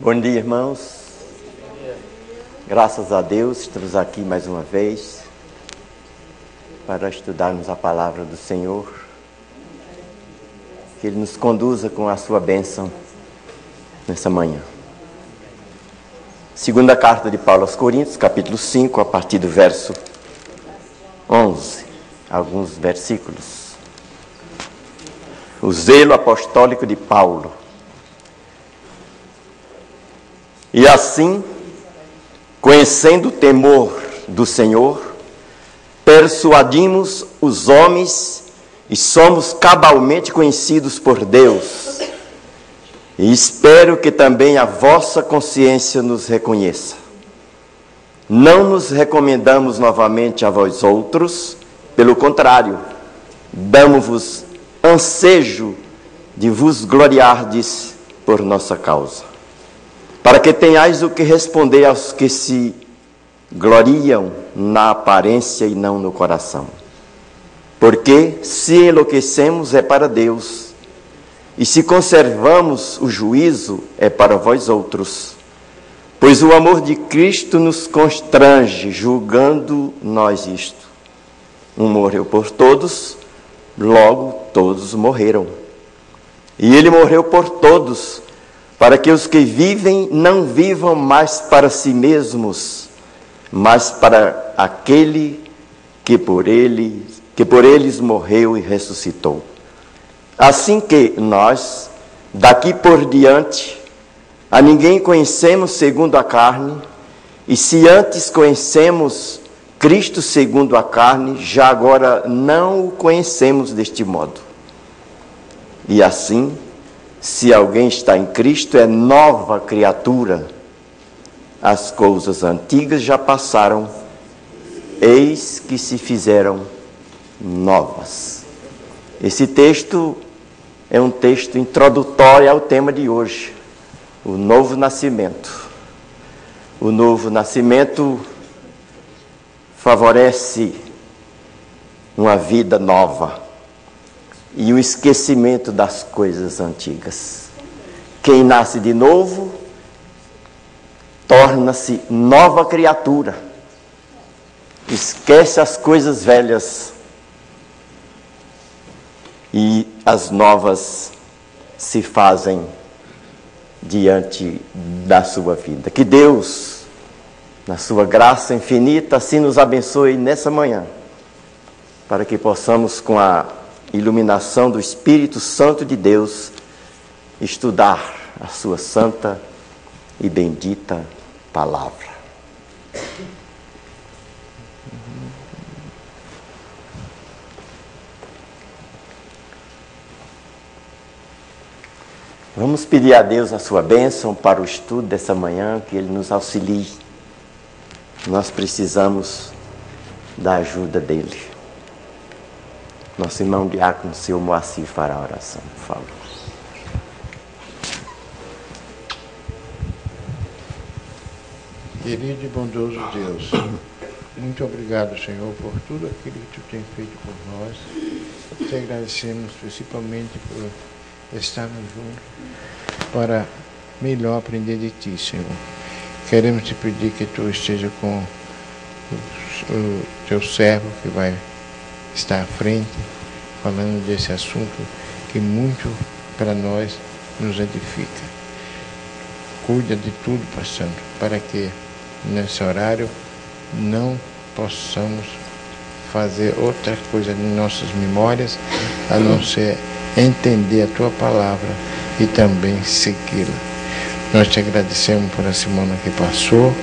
Bom dia, irmãos. Graças a Deus, estamos aqui mais uma vez para estudarmos a palavra do Senhor. Que Ele nos conduza com a sua bênção nessa manhã. Segunda carta de Paulo aos Coríntios, capítulo 5, a partir do verso 11, alguns versículos. O zelo apostólico de Paulo. E assim, conhecendo o temor do Senhor, persuadimos os homens e somos cabalmente conhecidos por Deus. E espero que também a vossa consciência nos reconheça. Não nos recomendamos novamente a vós outros, pelo contrário, damos-vos ansejo de vos gloriardes por nossa causa, para que tenhais o que responder aos que se gloriam na aparência e não no coração. Porque se enlouquecemos é para Deus, e se conservamos o juízo é para vós outros. Pois o amor de Cristo nos constrange, julgando nós isto: um morreu por todos, logo todos morreram. E ele morreu por todos, para que os que vivem não vivam mais para si mesmos, mas para aquele que por eles morreu e ressuscitou. Assim que nós, daqui por diante, a ninguém conhecemos segundo a carne, e se antes conhecemos Cristo segundo a carne, já agora não o conhecemos deste modo. E assim, se alguém está em Cristo, é nova criatura. As coisas antigas já passaram, eis que se fizeram novas. Esse texto é um texto introdutório ao tema de hoje, o novo nascimento. O novo nascimento favorece uma vida nova e o esquecimento das coisas antigas. Quem nasce de novo torna-se nova criatura. Esquece as coisas velhas e as novas se fazem diante da sua vida. Que Deus, na sua graça infinita, assim nos abençoe nessa manhã, para que possamos, com a iluminação do Espírito Santo de Deus, estudar a sua santa e bendita palavra. Vamos pedir a Deus a sua bênção para o estudo dessa manhã, que Ele nos auxilie. Nós precisamos da ajuda dEle. Nosso irmão diácono, seu Moacir, fará a oração, por favor. Querido e bondoso Deus, muito obrigado, Senhor, por tudo aquilo que Tu tem feito por nós. Te agradecemos principalmente por estarmos juntos para melhor aprender de Ti, Senhor. Queremos Te pedir que Tu esteja com o Teu servo que vai estar à frente, falando desse assunto que muito para nós nos edifica. Cuida de tudo, Pai Santo, para que nesse horário não possamos fazer outra coisa em nossas memórias, a não ser entender a Tua palavra e também segui-la. Nós Te agradecemos por a semana que passou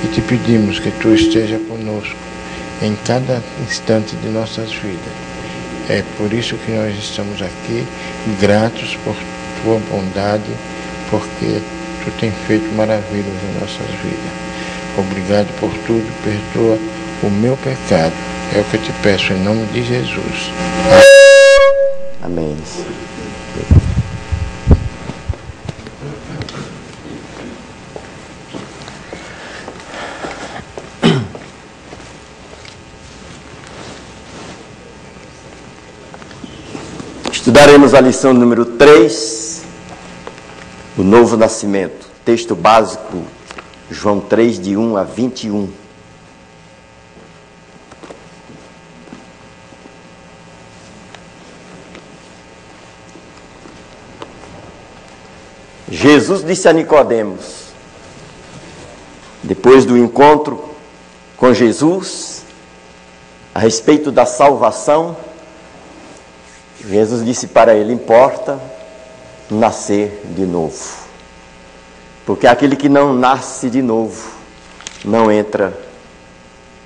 e Te pedimos que Tu esteja conosco em cada instante de nossas vidas. É por isso que nós estamos aqui, gratos por Tua bondade, porque Tu tem feito maravilhas em nossas vidas. Obrigado por tudo, perdoa o meu pecado. É o que eu te peço em nome de Jesus. Amém. Estudaremos a lição número 3, o novo nascimento. texto básico, João 3, de 1 a 21. Jesus disse a Nicodemos, depois do encontro com Jesus, a respeito da salvação, Jesus disse para ele: importa nascer de novo. Porque aquele que não nasce de novo, não entra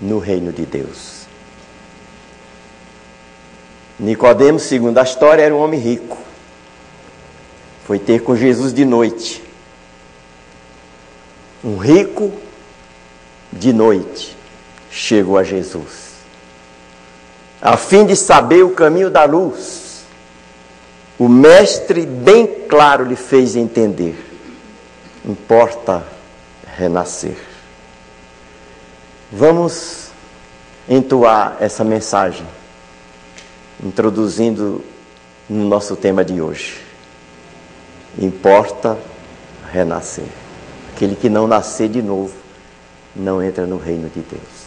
no reino de Deus. Nicodemos, segundo a história, era um homem rico. Foi ter com Jesus de noite. Um rico de noite chegou a Jesus, a fim de saber o caminho da luz. O mestre bem claro lhe fez entender: importa renascer. Vamos entoar essa mensagem, introduzindo no nosso tema de hoje. Importa renascer. Aquele que não nascer de novo, não entra no reino de Deus.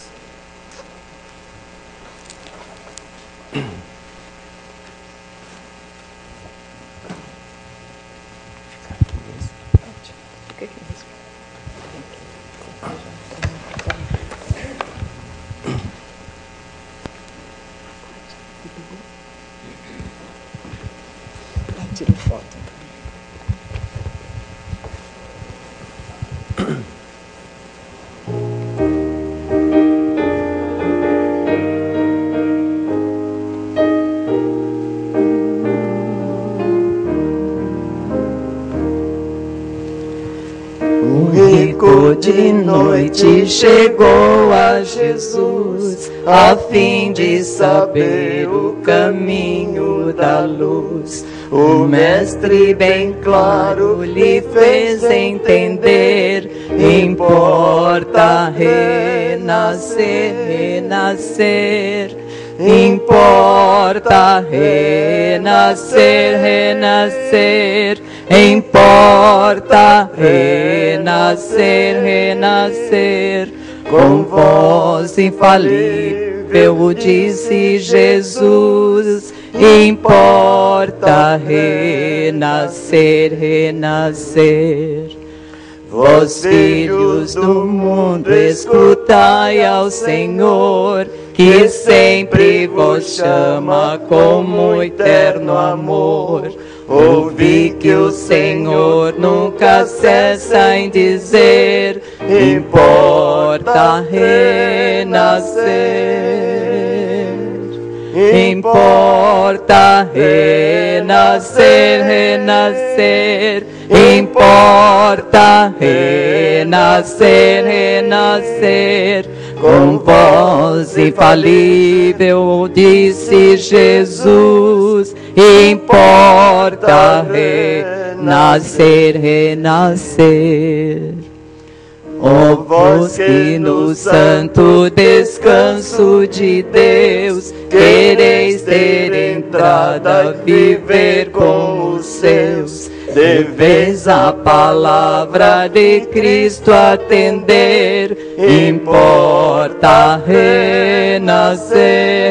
Tira foto. O rico de noite chegou a Jesus, a fim de saber o caminho da luz. O mestre bem claro lhe fez entender: importa renascer, renascer. Importa renascer, renascer. Importa renascer, renascer. Com voz infalível disse Jesus: importa renascer, renascer. Vós, filhos do mundo, escutai ao Senhor, que sempre vos chama com muito eterno amor. Ouvi que o Senhor nunca cessa em dizer: importa renascer. Importa renascer, renascer. Importa renascer, renascer. Com voz infalível disse Jesus: importa renascer, renascer. Ó vós que no santo descanso de Deus quereis ter entrada, viver com os seus, deveis a palavra de Cristo atender. Importa renascer,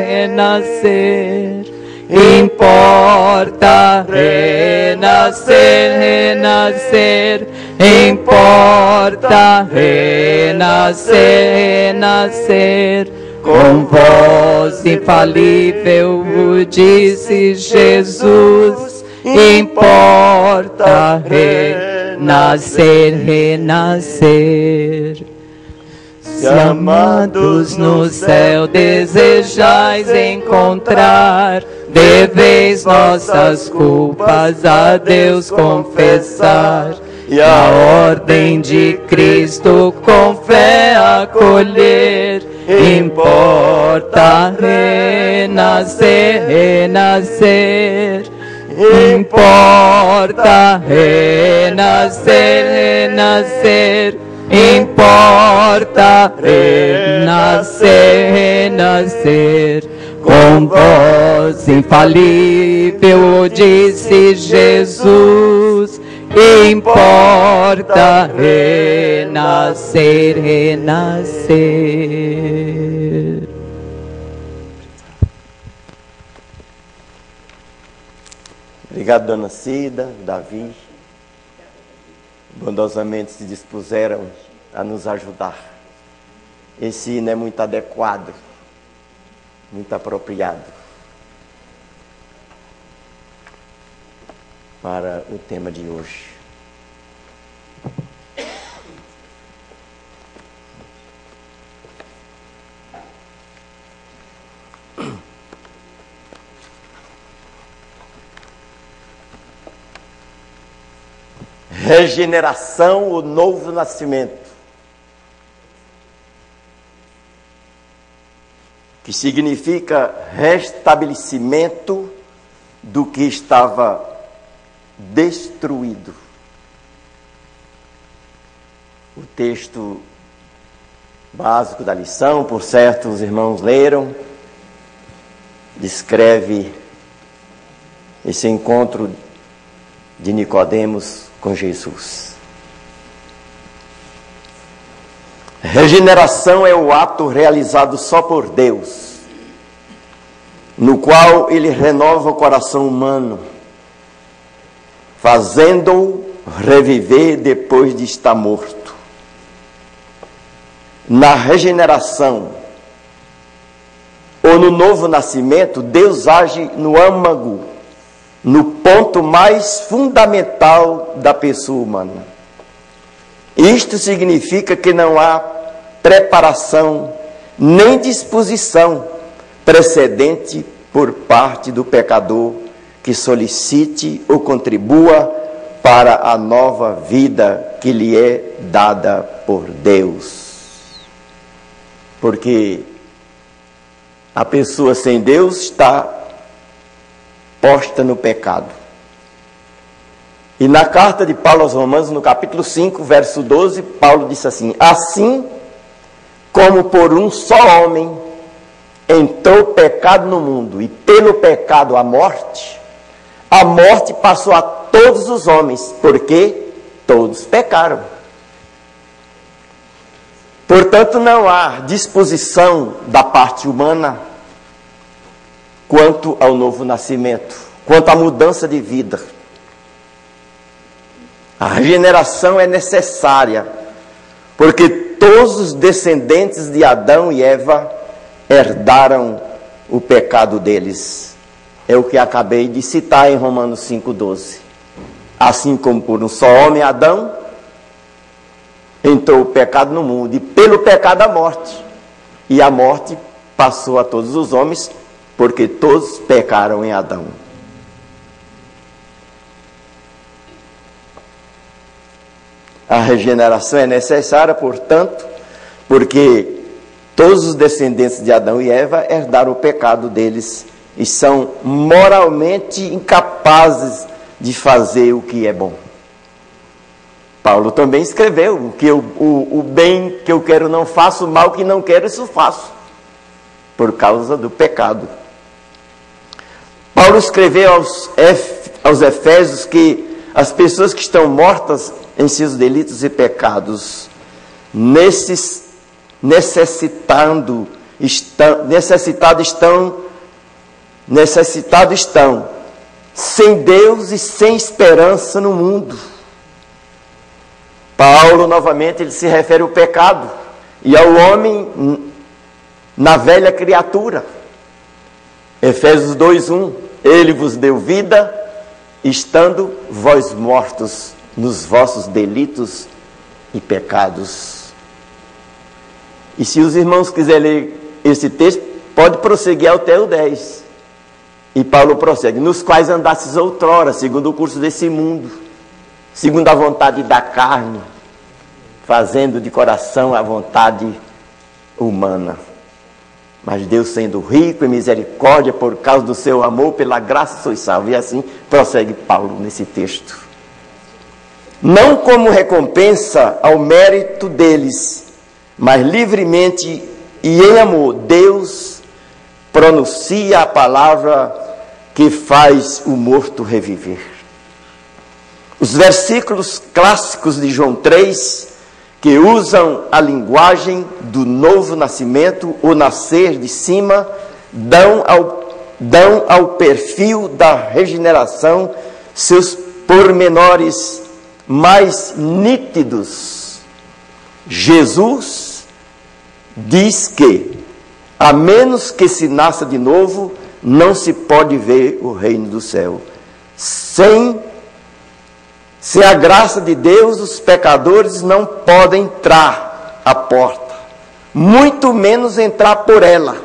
renascer. Importa renascer, renascer. Importa renascer, renascer. Com voz infalível disse Jesus: importa renascer, renascer. Se amados no céu desejais encontrar, deveis nossas culpas a Deus confessar, e a ordem de Cristo com fé acolher. Importa renascer, renascer. Importa renascer, renascer. Importa renascer, renascer. Com voz infalível disse Jesus: importa renascer, renascer. Obrigado, dona Cida, Davi. Bondosamente se dispuseram a nos ajudar. Esse hino é muito adequado, muito apropriado para o tema de hoje. Regeneração, o novo nascimento, que significa restabelecimento do que estava destruído. O texto básico da lição, por certo, os irmãos leram, descreve esse encontro de Nicodemos com Jesus. Regeneração é o ato realizado só por Deus, no qual Ele renova o coração humano, fazendo-o reviver depois de estar morto. Na regeneração, ou no novo nascimento, Deus age no âmago, no ponto mais fundamental da pessoa humana. Isto significa que não há preparação nem disposição precedente por parte do pecador que solicite ou contribua para a nova vida que lhe é dada por Deus. Porque a pessoa sem Deus está posta no pecado. E na carta de Paulo aos Romanos, no capítulo 5, verso 12, Paulo disse assim: assim como por um só homem entrou o pecado no mundo, e pelo pecado a morte passou a todos os homens, porque todos pecaram. Portanto, não há disposição da parte humana quanto ao novo nascimento, quanto à mudança de vida. A regeneração é necessária, porque todos os descendentes de Adão e Eva herdaram o pecado deles. É o que acabei de citar em Romanos 5,12. Assim como por um só homem, Adão, entrou o pecado no mundo, e pelo pecado a morte. E a morte passou a todos os homens, porque todos pecaram em Adão. A regeneração é necessária, portanto, porque todos os descendentes de Adão e Eva herdaram o pecado deles e são moralmente incapazes de fazer o que é bom. Paulo também escreveu que o bem que eu quero não faço, o mal que não quero isso faço, por causa do pecado. Paulo escreveu aos Efésios que as pessoas que estão mortas em seus delitos e pecados, necessitados estão, sem Deus e sem esperança no mundo. Paulo, novamente, ele se refere ao pecado e ao homem na velha criatura. Efésios 2:1, ele vos deu vida, estando vós mortos nos vossos delitos e pecados. E se os irmãos quiserem ler esse texto, pode prosseguir até o 10. E Paulo prossegue: nos quais andastes outrora, segundo o curso desse mundo, segundo a vontade da carne, fazendo de coração a vontade humana. Mas Deus, sendo rico em misericórdia, por causa do seu amor, pela graça sois salvos. E assim prossegue Paulo nesse texto. Não como recompensa ao mérito deles, mas livremente e em amor, Deus pronuncia a palavra que faz o morto reviver. Os versículos clássicos de João 3, que usam a linguagem do novo nascimento, o nascer de cima, dão ao perfil da regeneração seus pormenores mais nítidos. Jesus diz que, a menos que se nasça de novo, não se pode ver o reino do céu. Sem a graça de Deus, os pecadores não podem entrar à porta, muito menos entrar por ela.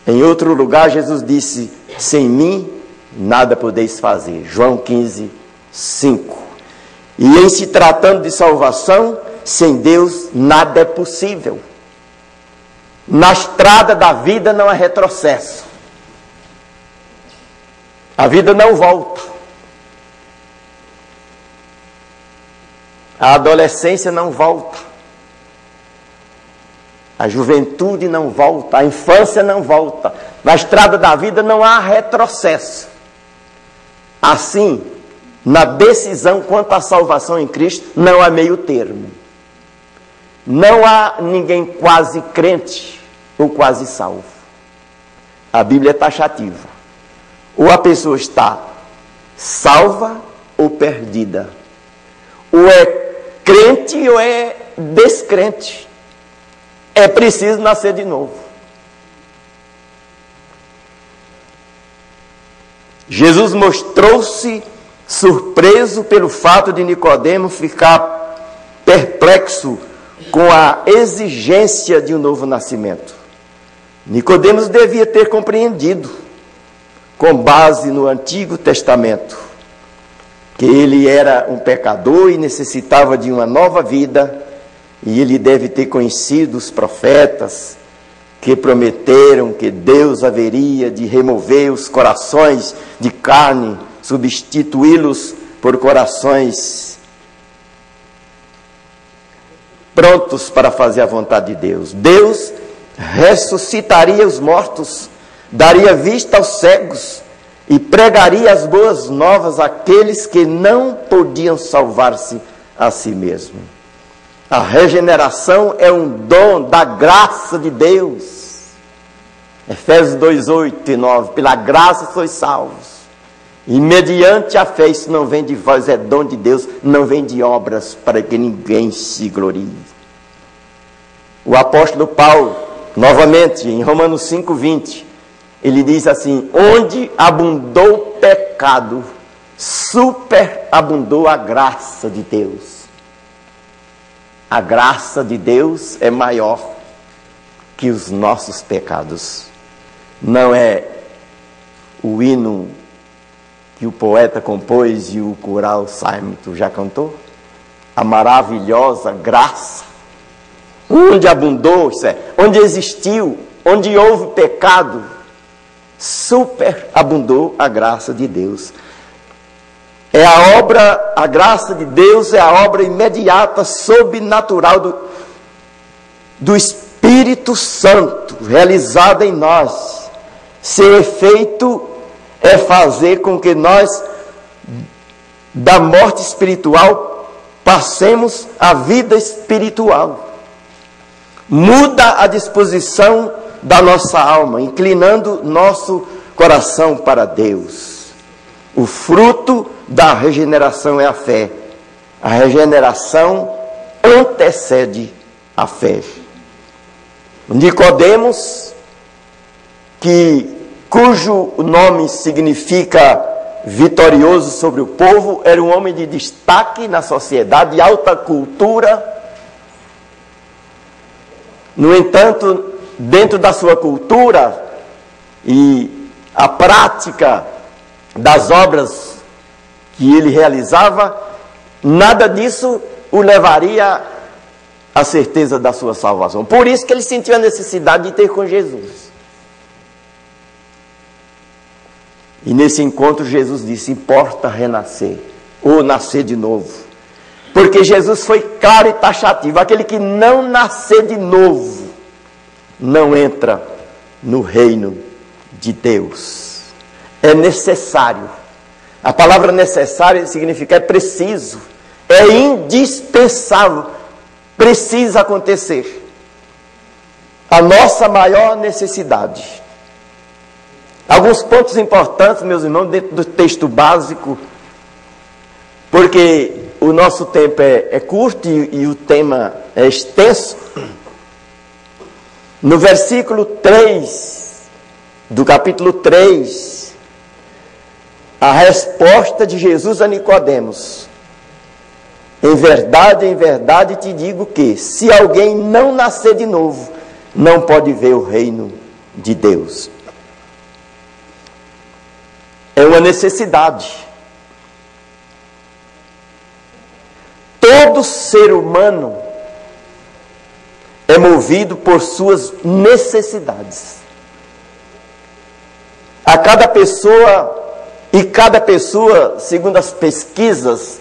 Em outro lugar, Jesus disse: sem mim nada podeis fazer. João 15, 5. E em se tratando de salvação, sem Deus nada é possível. Na estrada da vida não há retrocesso. A vida não volta. A adolescência não volta. A juventude não volta. A infância não volta. Na estrada da vida não há retrocesso. Assim, na decisão quanto à salvação em Cristo, não há meio termo. Não há ninguém quase crente ou quase salvo. A Bíblia é taxativa. Ou a pessoa está salva ou perdida. Ou é crente ou é descrente. É preciso nascer de novo. Jesus mostrou-se surpreso pelo fato de Nicodemo ficar perplexo com a exigência de um novo nascimento. Nicodemos devia ter compreendido, com base no Antigo Testamento, que ele era um pecador e necessitava de uma nova vida, e ele deve ter conhecido os profetas que prometeram que Deus haveria de remover os corações de carne, substituí-los por corações prontos para fazer a vontade de Deus. Deus ressuscitaria os mortos, daria vista aos cegos e pregaria as boas novas àqueles que não podiam salvar-se a si mesmo. A regeneração é um dom da graça de Deus. Efésios 2, 8 e 9. Pela graça sois salvos. E mediante a fé, isso não vem de vós, é dom de Deus, não vem de obras, para que ninguém se glorie. O apóstolo Paulo, novamente, em Romanos 5, 20, ele diz assim: onde abundou o pecado, superabundou a graça de Deus. A graça de Deus é maior que os nossos pecados. Não é o hino que o poeta compôs e o coral Simon já cantou? A maravilhosa graça. Onde abundou, isso é, onde existiu, onde houve pecado, superabundou a graça de Deus. É a obra, a graça de Deus é a obra imediata, sobrenatural do Espírito Santo, realizada em nós. Seu efeito é fazer com que nós, da morte espiritual, passemos à vida espiritual. Muda a disposição da nossa alma, inclinando nosso coração para Deus. O fruto da regeneração é a fé. A regeneração antecede a fé. Nicodemos, cujo nome significa vitorioso sobre o povo, era um homem de destaque na sociedade, de alta cultura. No entanto, dentro da sua cultura e a prática das obras que ele realizava, nada disso o levaria à certeza da sua salvação. Por isso que ele sentiu a necessidade de ter com Jesus. E nesse encontro Jesus disse: importa renascer, ou nascer de novo. Porque Jesus foi claro e taxativo: aquele que não nascer de novo, não entra no reino de Deus. É necessário A palavra necessário significa é preciso, é indispensável, precisa acontecer. A nossa maior necessidade. Alguns pontos importantes, meus irmãos, dentro do texto básico, porque o nosso tempo é curto e o tema é extenso. No versículo 3 do capítulo 3, a resposta de Jesus a Nicodemos: em verdade te digo que, se alguém não nascer de novo, não pode ver o reino de Deus. É uma necessidade. Todo ser humano é movido por suas necessidades. A cada pessoa, segundo as pesquisas,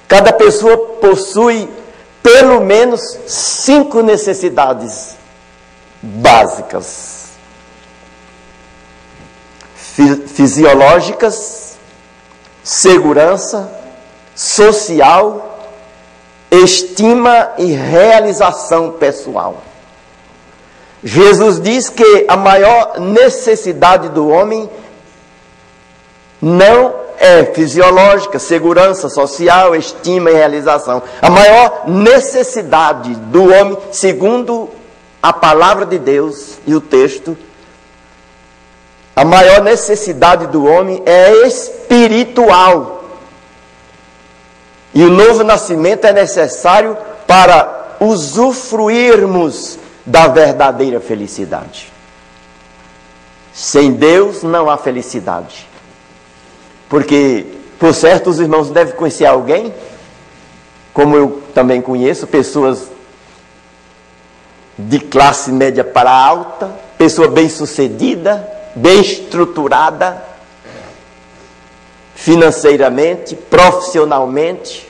cada pessoa possui pelo menos 5 necessidades básicas. Fisiológicas, segurança, social, estima e realização pessoal. Jesus diz que a maior necessidade do homem não é fisiológica, segurança social, estima e realização. A maior necessidade do homem, segundo a palavra de Deus e o texto, a maior necessidade do homem é espiritual. E o novo nascimento é necessário para usufruirmos da verdadeira felicidade. Sem Deus não há felicidade. Porque, por certo, os irmãos devem conhecer alguém, como eu também conheço, pessoas de classe média para alta, pessoa bem-sucedida, bem estruturada, financeiramente, profissionalmente,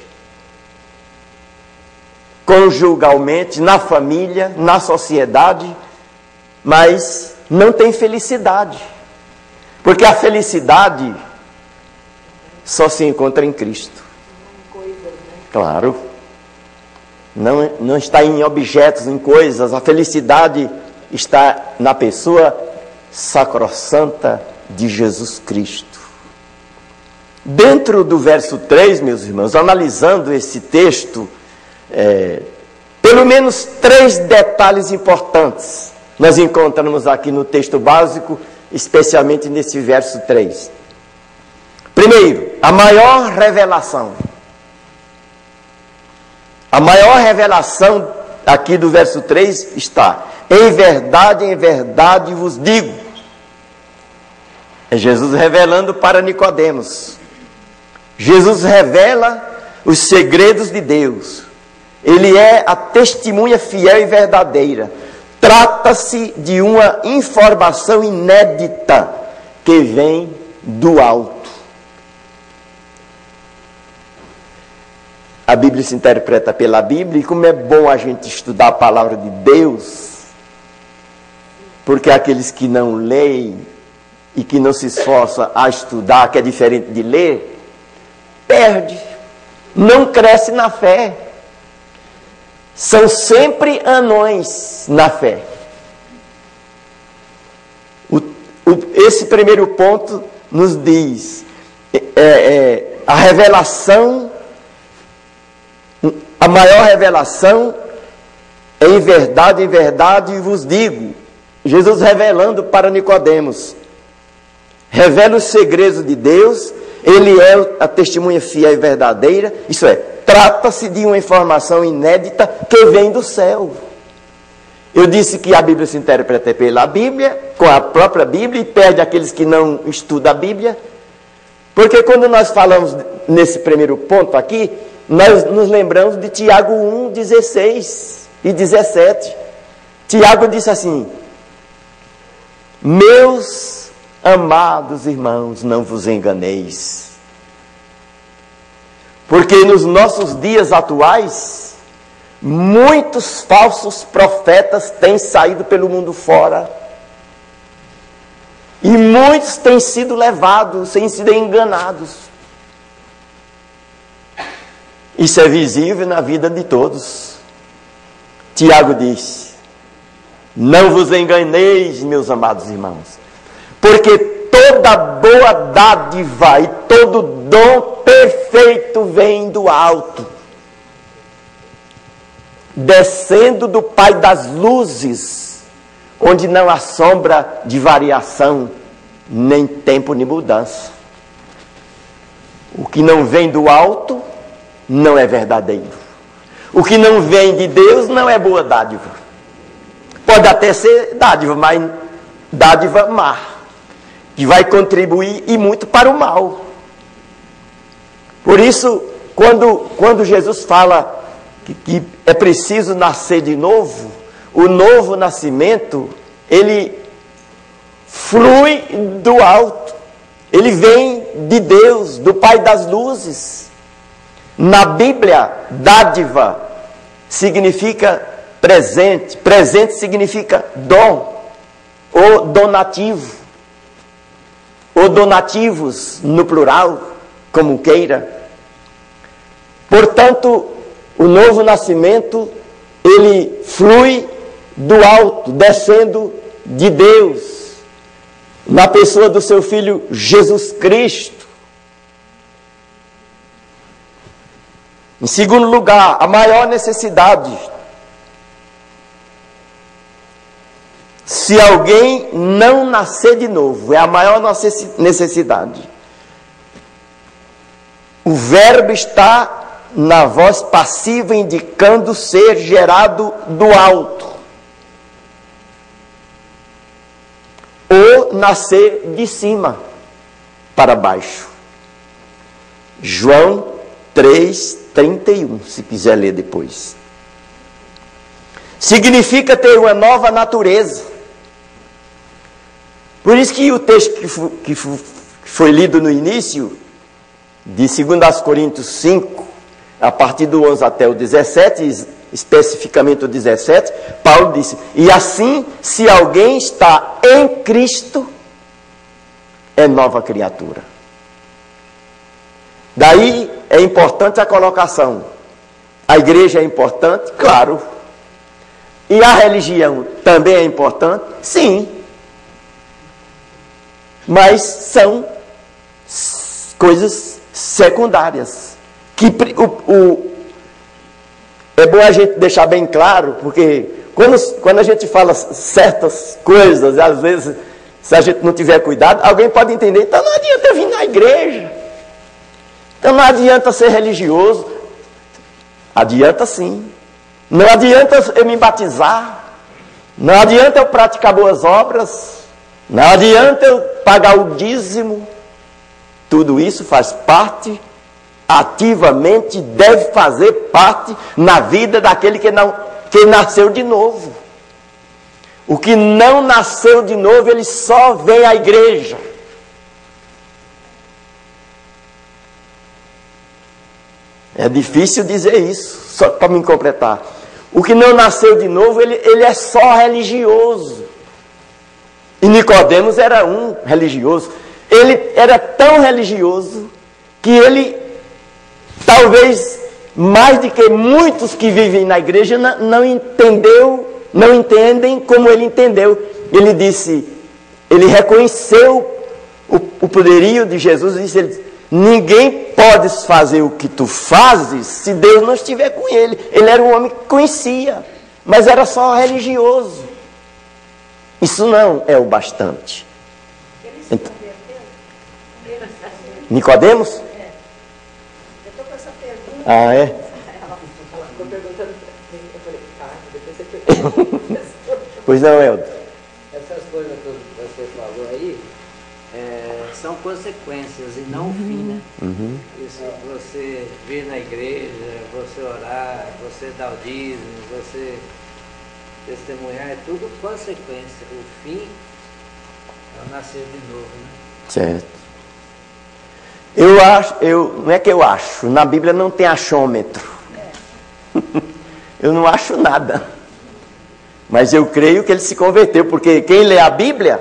conjugalmente, na família, na sociedade, mas não tem felicidade. Porque a felicidade só se encontra em Cristo. Claro. Não está em objetos, em coisas. A felicidade está na pessoa sacrossanta de Jesus Cristo. Dentro do verso 3, meus irmãos, analisando esse texto, pelo menos 3 detalhes importantes nós encontramos aqui no texto básico, especialmente nesse verso 3. Primeiro, a maior revelação. A maior revelação aqui do verso 3 está: em verdade vos digo. É Jesus revelando para Nicodemos. Jesus revela os segredos de Deus. Ele é a testemunha fiel e verdadeira. Trata-se de uma informação inédita que vem do alto. A Bíblia se interpreta pela Bíblia, e como é bom a gente estudar a palavra de Deus, porque aqueles que não leem e que não se esforçam a estudar, que é diferente de ler, perde, não cresce na fé. São sempre anões na fé. Esse primeiro ponto nos diz a revelação, a maior revelação, em verdade vos digo. Jesus revelando para Nicodemos. Revela os segredos de Deus. Ele é a testemunha fiel e verdadeira. Isso é, trata-se de uma informação inédita que vem do céu. Eu disse que a Bíblia se interpreta pela Bíblia, com a própria Bíblia, e perde aqueles que não estudam a Bíblia. Porque quando nós falamos nesse primeiro ponto aqui, nós nos lembramos de Tiago 1, 16 e 17. Tiago disse assim: meus amados irmãos, não vos enganeis, porque nos nossos dias atuais, muitos falsos profetas têm saído pelo mundo fora, E muitos têm sido levados, têm sido enganados. Isso é visível na vida de todos. Tiago diz: não vos enganeis, meus amados irmãos, porque toda boa dádiva e todo dom perfeito vem do alto, descendo do Pai das luzes, onde não há sombra de variação, nem tempo de mudança. O que não vem do alto não é verdadeiro. O que não vem de Deus não é boa dádiva. Pode até ser dádiva, mas dádiva má, que vai contribuir e muito para o mal. Por isso, quando Jesus fala que é preciso nascer de novo, o novo nascimento, ele flui do alto, ele vem de Deus, do Pai das luzes. Na Bíblia, dádiva significa presente, presente significa dom, ou donativo, ou donativos no plural, como queira. Portanto, o novo nascimento, ele flui do alto, descendo de Deus, na pessoa do seu Filho Jesus Cristo. Em segundo lugar, a maior necessidade. Se alguém não nascer de novo, é a maior necessidade. O verbo está na voz passiva, indicando ser gerado do alto. Ou nascer de cima para baixo. João 3:31, se quiser ler depois. Significa ter uma nova natureza. Por isso que o texto que foi lido no início, de 2 Coríntios 5, a partir do 11 até o 17, especificamente o 17, Paulo disse: e assim, se alguém está em Cristo, é nova criatura. Daí é importante a colocação. A igreja é importante? Claro. E a religião também é importante? Sim. Mas são coisas secundárias. Que é bom a gente deixar bem claro, porque quando a gente fala certas coisas, às vezes, se a gente não tiver cuidado, alguém pode entender: então não adianta eu vir na igreja, então não adianta ser religioso. Adianta sim. Não adianta eu me batizar, não adianta eu praticar boas obras, não adianta eu pagar o dízimo. Tudo isso faz parte, ativamente deve fazer parte na vida daquele que nasceu de novo. O que não nasceu de novo, ele só vem à igreja. É difícil dizer isso, só para me completar. O que não nasceu de novo, ele é só religioso. E Nicodemos era um religioso. Ele era tão religioso que ele, talvez mais do que muitos que vivem na igreja, não entendem como ele entendeu. Ele disse, ele reconheceu o poderio de Jesus e disse: ninguém pode fazer o que tu fazes se Deus não estiver com ele. Ele era um homem que conhecia, mas era só religioso. Isso não é o bastante. Então, Nicodemos? Eu estou com essa pergunta. Ah, é? Ela ficou perguntando para mim. Eu falei: depois você pergunta. Pois não, Helder. Essas coisas que você falou aí são consequências e não o fim, né? Uhum. Isso, você vir na igreja, você orar, você dar o dízimo, você testemunhar, é tudo consequência. O fim é o nascer de novo, né? Certo. Não é que eu acho, na Bíblia não tem achômetro. Eu não acho nada. Mas eu creio que ele se converteu, porque quem lê a Bíblia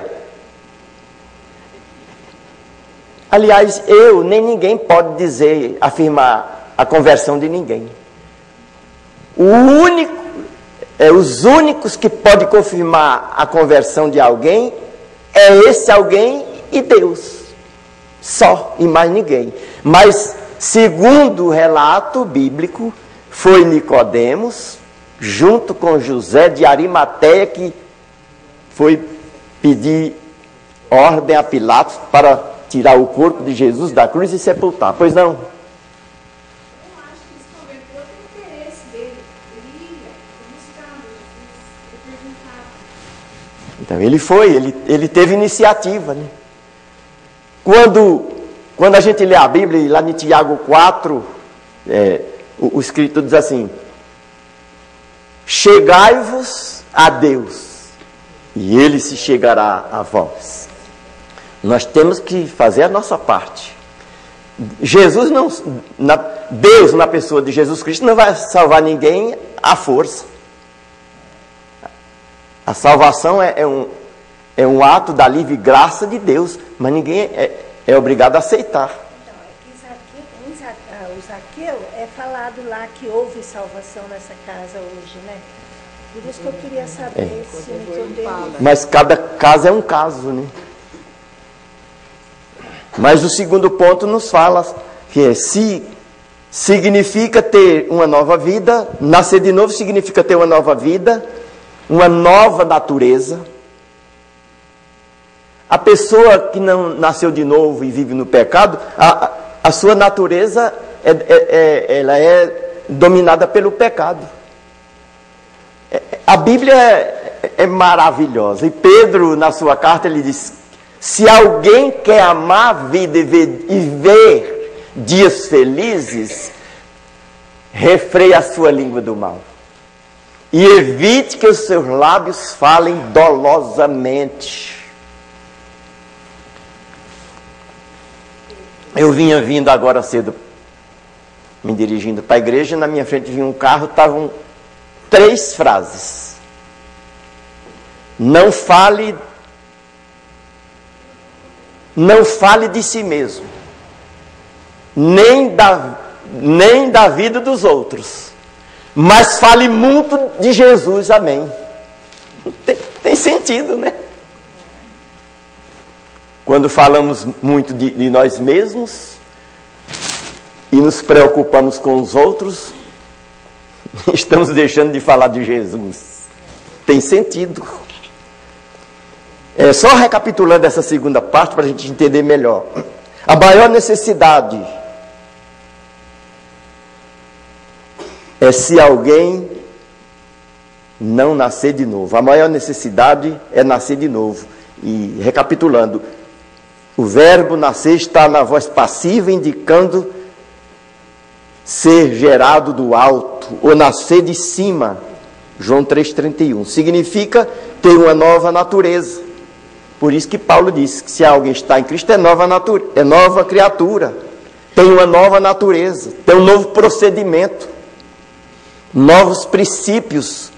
Aliás, nem ninguém pode dizer, afirmar a conversão de ninguém. Os únicos que podem confirmar a conversão de alguém é esse alguém e Deus. Só, e mais ninguém. Mas, segundo o relato bíblico, foi Nicodemos, junto com José de Arimateia, que foi pedir ordem a Pilatos para tirar o corpo de Jesus da cruz e sepultar. Pois não? Eu acho que esse comentou tem interesse dele. Ele ia, buscava, ele perguntava. Então ele teve iniciativa, né? Quando a gente lê a Bíblia, lá em Tiago 4, o escrito diz assim: chegai-vos a Deus, e Ele se chegará a vós. Nós temos que fazer a nossa parte. Deus, na pessoa de Jesus Cristo, não vai salvar ninguém à força. A salvação é um ato da livre graça de Deus, mas ninguém é obrigado a aceitar. Então, o Zaqueu é falado lá que houve salvação nessa casa hoje, né? Por isso que eu queria saber se Nicodemo... Mas cada caso é um caso, né? Mas o segundo ponto nos fala que significa ter uma nova vida. Nascer de novo significa ter uma nova vida, uma nova natureza. A pessoa que não nasceu de novo e vive no pecado, a sua natureza ela é dominada pelo pecado. A Bíblia é maravilhosa. E Pedro, na sua carta, ele diz: se alguém quer amar a vida e ver dias felizes, refreie a sua língua do mal. E evite que os seus lábios falem dolosamente. Eu vinha vindo agora cedo, me dirigindo para a igreja, e na minha frente vinha um carro, estavam 3 frases. Não fale de si mesmo, nem da vida dos outros, mas fale muito de Jesus, amém. Tem sentido, né? Quando falamos muito de nós mesmos e nos preocupamos com os outros, estamos deixando de falar de Jesus. Tem sentido. Só recapitulando essa segunda parte para a gente entender melhor. A maior necessidade é se alguém não nascer de novo. A maior necessidade é nascer de novo. E recapitulando, o verbo nascer está na voz passiva, indicando ser gerado do alto, ou nascer de cima. João 3,31. Significa ter uma nova natureza. Por isso que Paulo diz que se alguém está em Cristo é nova criatura. Tem uma nova natureza, tem um novo procedimento, novos princípios,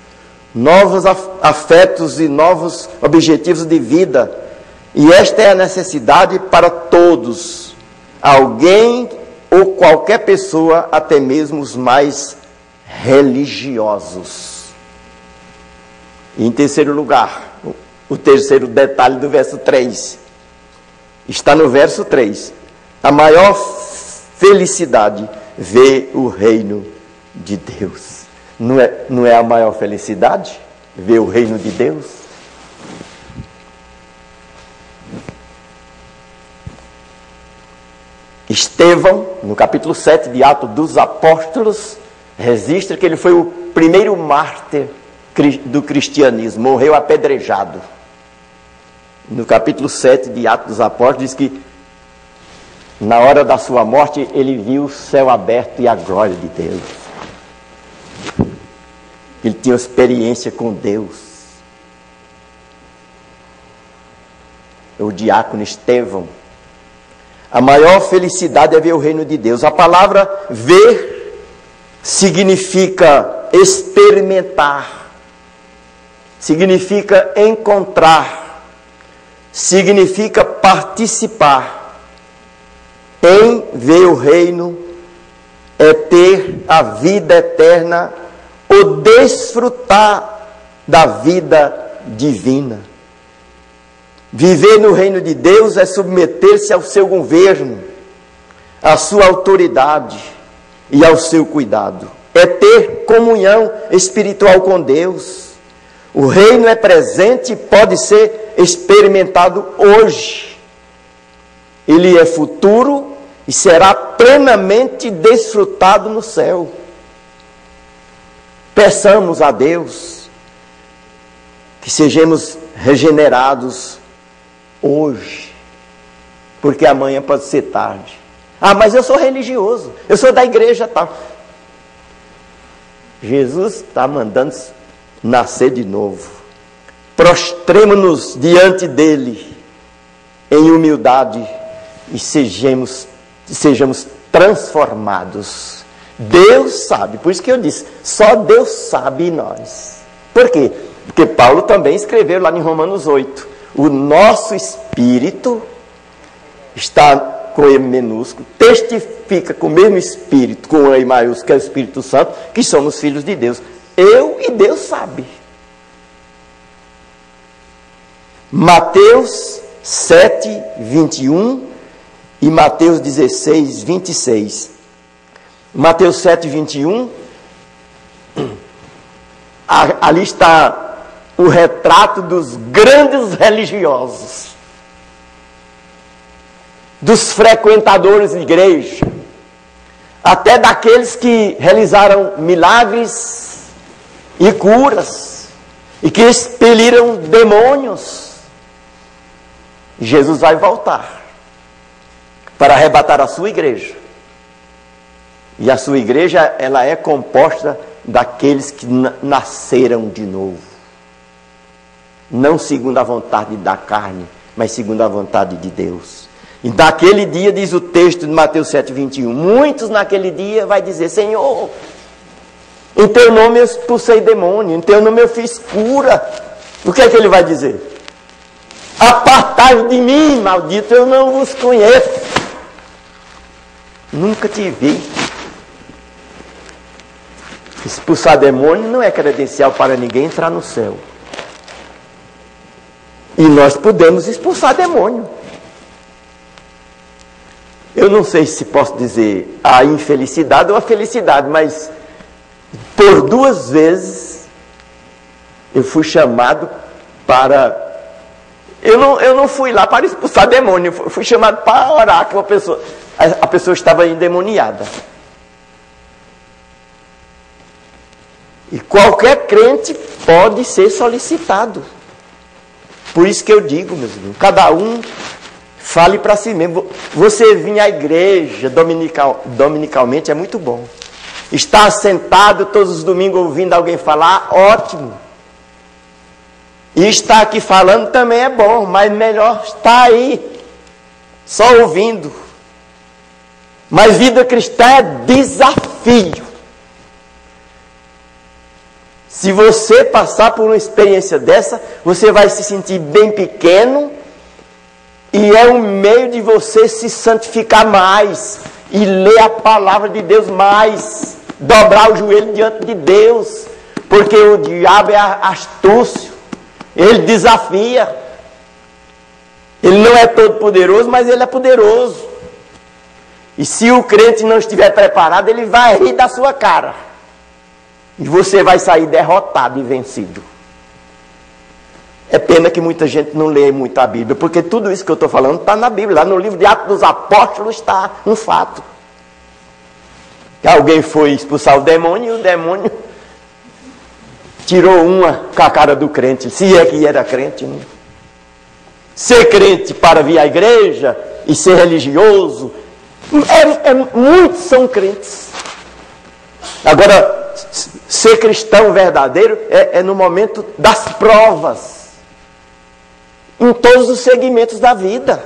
novos afetos e novos objetivos de vida. E esta é a necessidade para todos. Alguém ou qualquer pessoa, até mesmo os mais religiosos. E em terceiro lugar, o terceiro detalhe do verso 3. Está no verso 3. A maior felicidade, ver o reino de Deus. Não é a maior felicidade? Ver o reino de Deus? Estevão, no capítulo 7 de Atos dos Apóstolos, registra que ele foi o primeiro mártir do cristianismo, morreu apedrejado. No capítulo 7 de Atos dos Apóstolos, diz que na hora da sua morte, ele viu o céu aberto e a glória de Deus. Ele tinha experiência com Deus. O diácono Estevão. A maior felicidade é ver o reino de Deus. A palavra ver significa experimentar, significa encontrar, significa participar. em ver o reino é ter a vida eterna ou desfrutar da vida divina. Viver no reino de Deus é submeter-se ao seu governo, à sua autoridade e ao seu cuidado. É ter comunhão espiritual com Deus. O reino é presente e pode ser experimentado hoje. Ele é futuro e será plenamente desfrutado no céu. Peçamos a Deus que sejamos regenerados hoje, porque amanhã pode ser tarde. Ah, mas eu sou religioso, eu sou da igreja tal. Jesus está mandando nascer de novo. Prostremo-nos diante dele em humildade e sejamos transformados. Deus sabe, por isso que eu disse, só Deus sabe e nós. Por quê? Porque Paulo também escreveu lá em Romanos 8, o nosso espírito está com E minúsculo, testifica com o mesmo espírito, com E maiúsculo, que é o Espírito Santo, que somos filhos de Deus. Eu e Deus sabe. Mateus 7, 21 e Mateus 16, 26. Mateus 7, 21, ali está o retrato dos grandes religiosos, dos frequentadores de igreja, até daqueles que realizaram milagres e curas, e que expeliram demônios. Jesus vai voltar para arrebatar a sua igreja. E a sua igreja, ela é composta daqueles que nasceram de novo. Não segundo a vontade da carne, mas segundo a vontade de Deus. E naquele dia, diz o texto de Mateus 7, 21, muitos naquele dia vai dizer, Senhor, em teu nome eu expulsei demônio, em teu nome eu fiz cura. O que é que ele vai dizer? Apartai-vos de mim, maldito, eu não vos conheço. Nunca te vi. Expulsar demônio não é credencial para ninguém entrar no céu. E nós podemos expulsar demônio. Eu não sei se posso dizer a infelicidade ou a felicidade, mas por 2 vezes eu fui chamado para... Eu não fui lá para expulsar demônio, eu fui chamado para orar com a pessoa. A pessoa estava endemoniada. E qualquer crente pode ser solicitado. Por isso que eu digo, meus irmãos, cada um fale para si mesmo. Você vir à igreja dominicalmente é muito bom. Estar sentado todos os domingos ouvindo alguém falar, ótimo. E estar aqui falando também é bom, mas melhor estar aí, só ouvindo. Mas vida cristã é desafio. Se você passar por uma experiência dessa, você vai se sentir bem pequeno, e é um meio de você se santificar mais, e ler a palavra de Deus mais, dobrar o joelho diante de Deus, porque o diabo é astúcio, ele desafia, ele não é todo poderoso, mas ele é poderoso, e se o crente não estiver preparado, ele vai rir da sua cara, e você vai sair derrotado e vencido. É pena que muita gente não lê muito a Bíblia, porque tudo isso que eu estou falando está na Bíblia. Lá no livro de Atos dos Apóstolos está um fato. Que alguém foi expulsar o demônio, e o demônio tirou uma com a cara do crente, se é que era crente. Né? Ser crente para vir à igreja e ser religioso, muitos são crentes. Agora, ser cristão verdadeiro é no momento das provas. Em todos os segmentos da vida.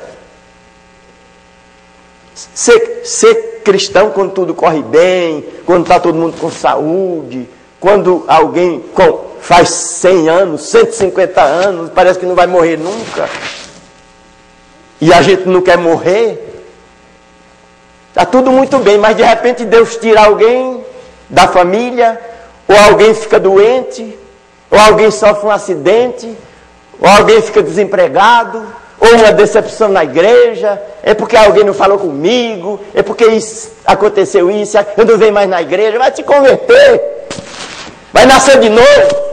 Ser cristão quando tudo corre bem, quando está todo mundo com saúde, quando alguém faz 100 anos, 150 anos, parece que não vai morrer nunca. E a gente não quer morrer. Está tudo muito bem, mas de repente Deus tira alguém da família, ou alguém fica doente, ou alguém sofre um acidente, ou alguém fica desempregado, ou uma decepção na igreja, é porque alguém não falou comigo, é porque aconteceu isso, eu não venho mais na igreja. Vai te converter, vai nascer de novo.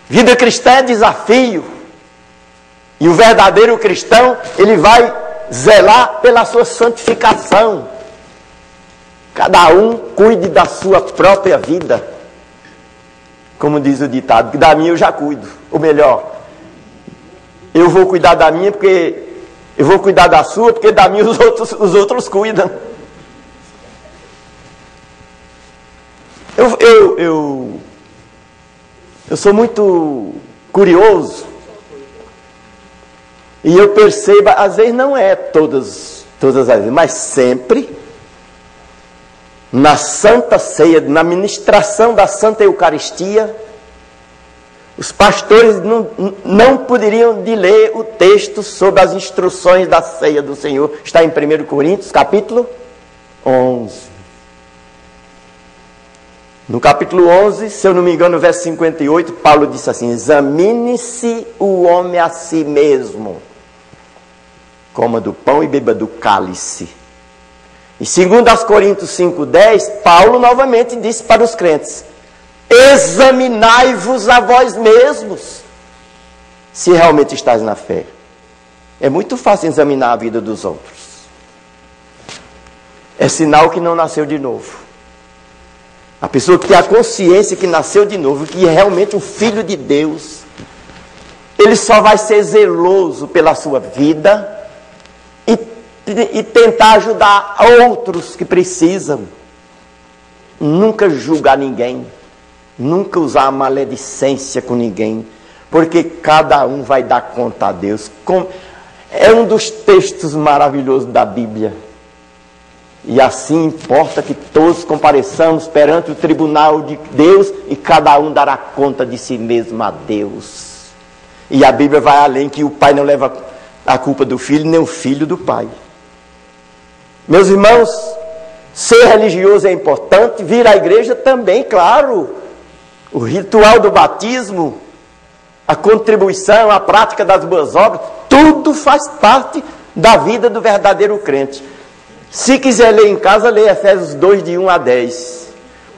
Vida cristã é desafio, e o verdadeiro cristão, ele vai zelar pela sua santificação. Cada um cuide da sua própria vida, como diz o ditado, que da minha eu já cuido, ou melhor, eu vou cuidar da minha porque eu vou cuidar da sua, porque da minha os outros cuidam. Eu sou muito curioso, e eu percebo, às vezes não é todas as vezes, mas sempre, na Santa Ceia, na ministração da Santa Eucaristia, os pastores não poderiam de ler o texto sobre as instruções da ceia do Senhor. Está em 1 Coríntios, capítulo 11. No capítulo 11, se eu não me engano, no verso 58, Paulo disse assim: examine-se o homem a si mesmo, coma do pão e beba do cálice. E segundo as Coríntios 5:10, Paulo novamente disse para os crentes: examinai-vos a vós mesmos, se realmente estáis na fé. É muito fácil examinar a vida dos outros. É sinal que não nasceu de novo. A pessoa que tem a consciência que nasceu de novo, que é realmente um filho de Deus, ele só vai ser zeloso pela sua vida e tentar ajudar outros que precisam. Nunca julgar ninguém, nunca usar a maledicência com ninguém, porque cada um vai dar conta a Deus. É um dos textos maravilhosos da Bíblia. E assim importa que todos compareçamos perante o tribunal de Deus e cada um dará conta de si mesmo a Deus. E a Bíblia vai além, que o pai não leva a culpa do filho, nem o filho do pai. Meus irmãos, ser religioso é importante, vir à igreja também, claro. O ritual do batismo, a contribuição, a prática das boas obras, tudo faz parte da vida do verdadeiro crente. Se quiser ler em casa, lê Efésios 2, de 1 a 10.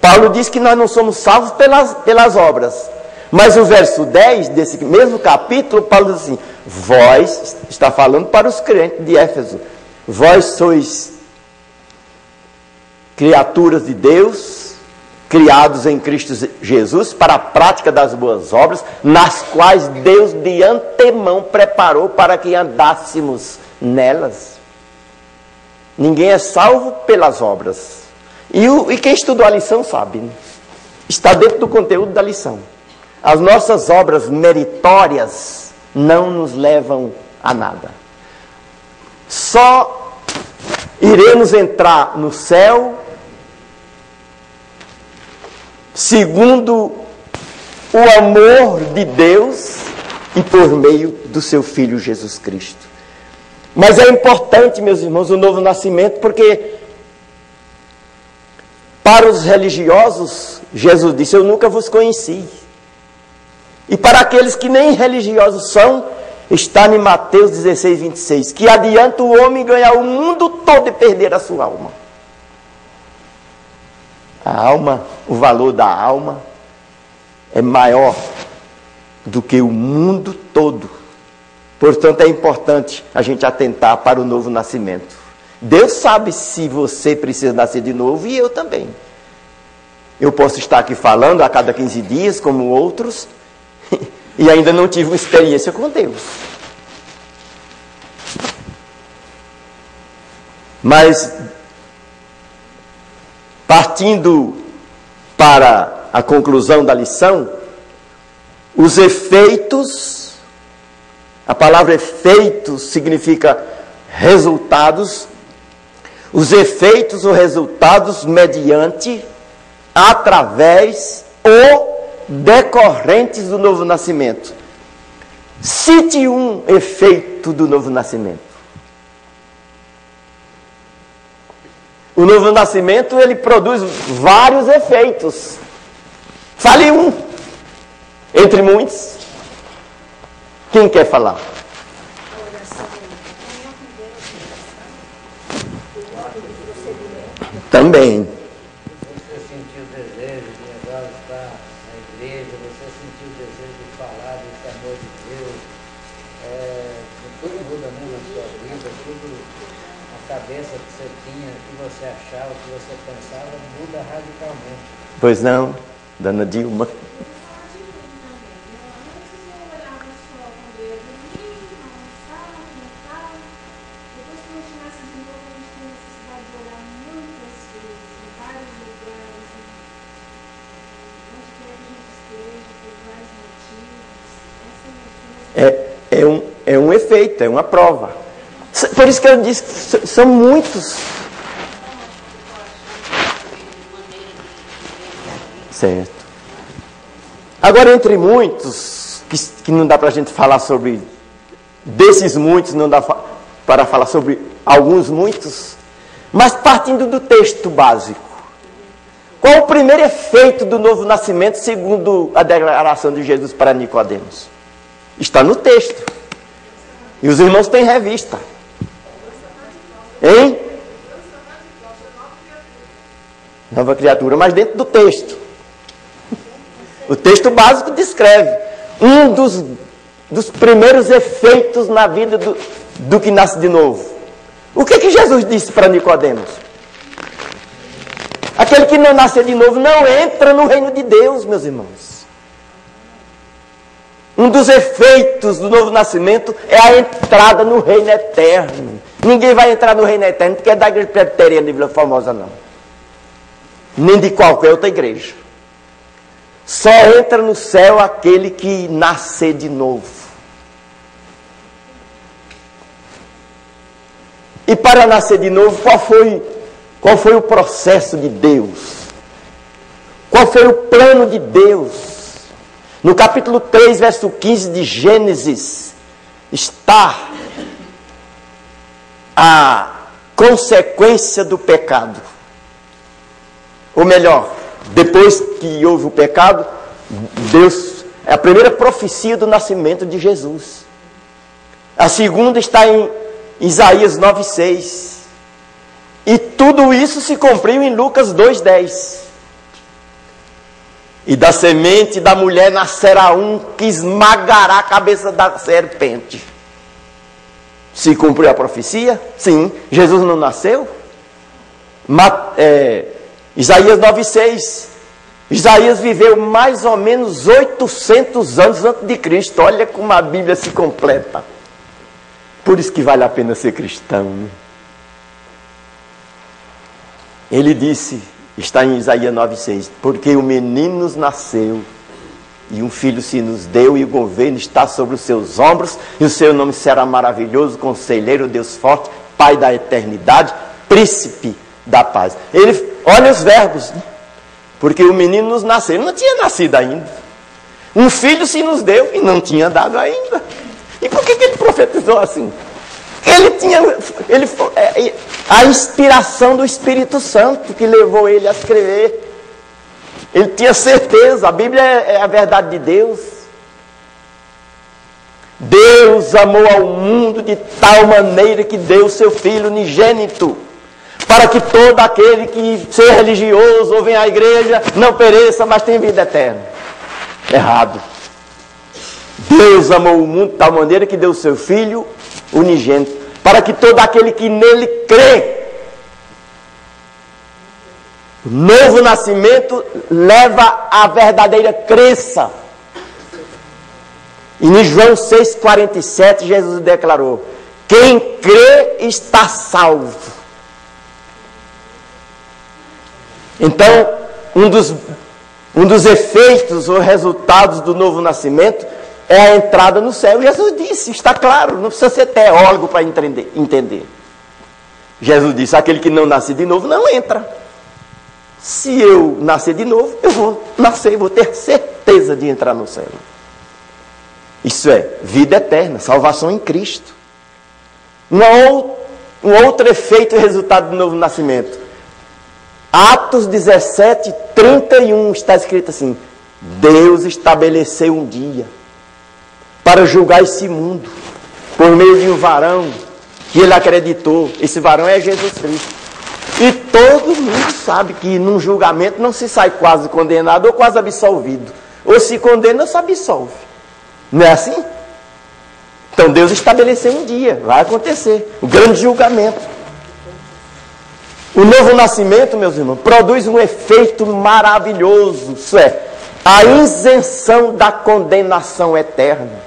Paulo diz que nós não somos salvos pelas obras. Mas o verso 10 desse mesmo capítulo, Paulo diz assim: vós, está falando para os crentes de Éfeso, vós sois criaturas de Deus, criados em Cristo Jesus para a prática das boas obras, nas quais Deus de antemão preparou para que andássemos nelas. Ninguém é salvo pelas obras. E quem estudou a lição sabe, né? Está dentro do conteúdo da lição. As nossas obras meritórias não nos levam a nada. Só iremos entrar no céu segundo o amor de Deus e por meio do seu Filho Jesus Cristo. Mas é importante, meus irmãos, o novo nascimento, porque para os religiosos, Jesus disse: eu nunca vos conheci. E para aqueles que nem religiosos são, está em Mateus 16, 26, que adianta o homem ganhar o mundo todo e perder a sua alma. A alma, o valor da alma é maior do que o mundo todo. Portanto, é importante a gente atentar para o novo nascimento. Deus sabe se você precisa nascer de novo, e eu também. Eu posso estar aqui falando a cada 15 dias, como outros, e ainda não tive uma experiência com Deus. Mas, partindo para a conclusão da lição, os efeitos, a palavra efeitos significa resultados, os efeitos ou resultados mediante, através ou decorrentes do novo nascimento. Cite um efeito do novo nascimento. O novo nascimento, ele produz vários efeitos. Fale um, entre muitos. Quem quer falar? Também. Você sentiu o desejo de agora estar na igreja, você sentiu o desejo de falar desse amor de Deus, tudo muda, né, na sua vida, tudo, a cabeça que você tinha, o que você achava, o que você pensava, muda radicalmente. Pois não, Dona Dilma? É um efeito, é uma prova. Por isso que eu disse que são muitos. Certo. Agora, entre muitos, que não dá para a gente falar sobre, desses muitos, não dá para falar sobre alguns muitos, mas partindo do texto básico. Qual o primeiro efeito do novo nascimento, segundo a declaração de Jesus para Nicodemos? Está no texto. E os irmãos têm revista. Hein? Nova criatura, mas dentro do texto. O texto básico descreve um dos primeiros efeitos na vida do que nasce de novo. O que Jesus disse para Nicodemos? Aquele que não nasce de novo não entra no reino de Deus, meus irmãos. Um dos efeitos do novo nascimento é a entrada no reino eterno. Ninguém vai entrar no reino eterno porque é da igreja presbiteriana de Vila Formosa, não. Nem de qualquer outra igreja. Só entra no céu aquele que nascer de novo. E para nascer de novo, qual foi o processo de Deus? Qual foi o plano de Deus? No capítulo 3, verso 15 de Gênesis, está a consequência do pecado. Ou melhor, depois que houve o pecado, Deus, é a primeira profecia do nascimento de Jesus. A segunda está em Isaías 9,6. E tudo isso se cumpriu em Lucas 2,10. E da semente da mulher nascerá um que esmagará a cabeça da serpente. Se cumpriu a profecia? Sim. Jesus não nasceu? Isaías 9,6. Isaías viveu mais ou menos 800 anos antes de Cristo. Olha como a Bíblia se completa. Por isso que vale a pena ser cristão. Né? Ele disse... Está em Isaías 9,6. Porque o menino nos nasceu, e um filho se nos deu, e o governo está sobre os seus ombros, e o seu nome será maravilhoso, conselheiro, Deus forte, Pai da eternidade, príncipe da paz. Olha os verbos. Porque o menino nos nasceu, ele não tinha nascido ainda. Um filho se nos deu, e não tinha dado ainda. E por que ele profetizou assim? A inspiração do Espírito Santo que levou ele a escrever. Ele tinha certeza, a Bíblia é a verdade de Deus. Deus amou ao mundo de tal maneira que deu o seu Filho unigênito, para que todo aquele que seja religioso ou venha à igreja não pereça, mas tenha vida eterna. Errado. Deus amou o mundo de tal maneira que deu o seu Filho unigênito, para que todo aquele que nele crê. O novo nascimento leva à verdadeira crença. E em João 6,47 Jesus declarou: quem crê está salvo. Então, um dos efeitos ou resultados do novo nascimento é a entrada no céu. Jesus disse, está claro, não precisa ser teólogo para entender. Jesus disse, aquele que não nasce de novo não entra. Se eu nascer de novo, eu vou nascer, vou ter certeza de entrar no céu. Isso é vida eterna, salvação em Cristo. Um outro efeito e resultado do novo nascimento: Atos 17, 31 está escrito assim: Deus estabeleceu um dia para julgar esse mundo por meio de um varão que ele acreditou. Esse varão é Jesus Cristo. E todo mundo sabe que num julgamento não se sai quase condenado ou quase absolvido. Ou se condena ou se absolve. Não é assim? Então Deus estabeleceu um dia, vai acontecer o grande julgamento. O novo nascimento, meus irmãos, produz um efeito maravilhoso. Isso é, a isenção da condenação eterna.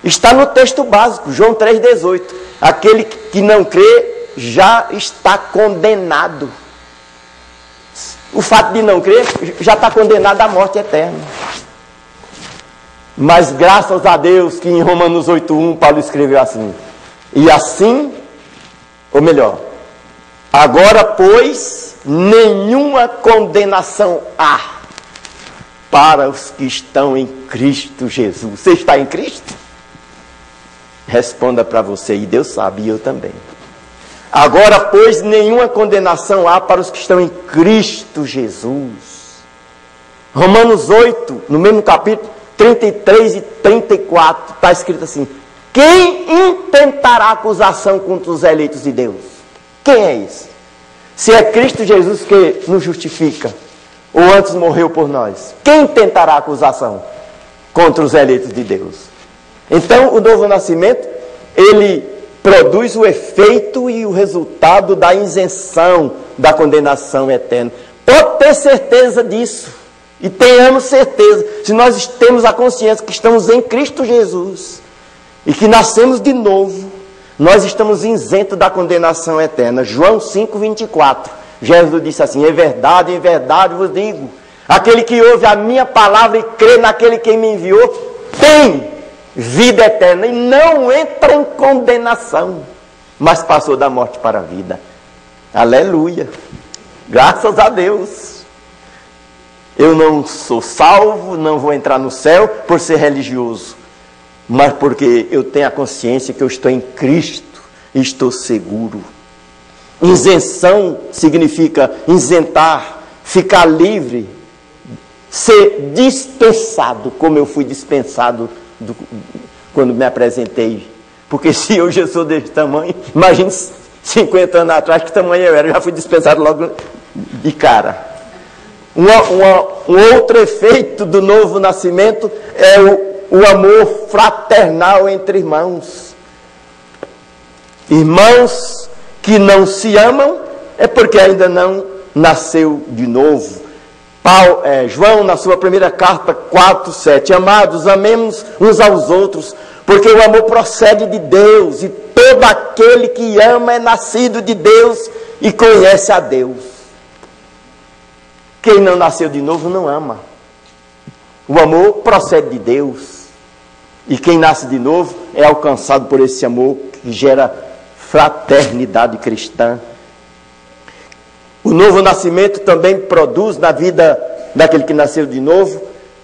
Está no texto básico, João 3,18. Aquele que não crê já está condenado. O fato de não crer já está condenado à morte eterna. Mas graças a Deus que em Romanos 8,1 Paulo escreveu assim: e assim, ou melhor, agora pois nenhuma condenação há para os que estão em Cristo Jesus. Você está em Cristo? Responda para você, e Deus sabe, e eu também. Agora, pois, nenhuma condenação há para os que estão em Cristo Jesus. Romanos 8, no mesmo capítulo, 33 e 34, está escrito assim: quem intentará acusação contra os eleitos de Deus? Quem é esse? Se é Cristo Jesus que nos justifica, ou antes morreu por nós, quem tentará acusação contra os eleitos de Deus? Então, o novo nascimento, ele produz o efeito e o resultado da isenção da condenação eterna. Pode ter certeza disso. E tenhamos certeza, se nós temos a consciência que estamos em Cristo Jesus e que nascemos de novo, nós estamos isentos da condenação eterna. João 5,24. Jesus disse assim: em verdade vos digo, aquele que ouve a minha palavra e crê naquele que me enviou, tem vida eterna e não entra em condenação, mas passou da morte para a vida. Aleluia! Graças a Deus! Eu não sou salvo, não vou entrar no céu por ser religioso, mas porque eu tenho a consciência que eu estou em Cristo e estou seguro. Isenção significa isentar, ficar livre, ser dispensado, como eu fui dispensado quando me apresentei. Porque se eu já sou desse tamanho, imagine 50 anos atrás que tamanho eu era. Eu já fui dispensado logo de cara. Um outro efeito do novo nascimento é o amor fraternal entre irmãos. Irmãos que não se amam é porque ainda não nasceu de novo. João, na sua primeira carta, 4,7: amados, amemos uns aos outros, porque o amor procede de Deus, e todo aquele que ama é nascido de Deus e conhece a Deus. Quem não nasceu de novo não ama. O amor procede de Deus, e quem nasce de novo é alcançado por esse amor que gera fraternidade cristã. O novo nascimento também produz na vida daquele que nasceu de novo,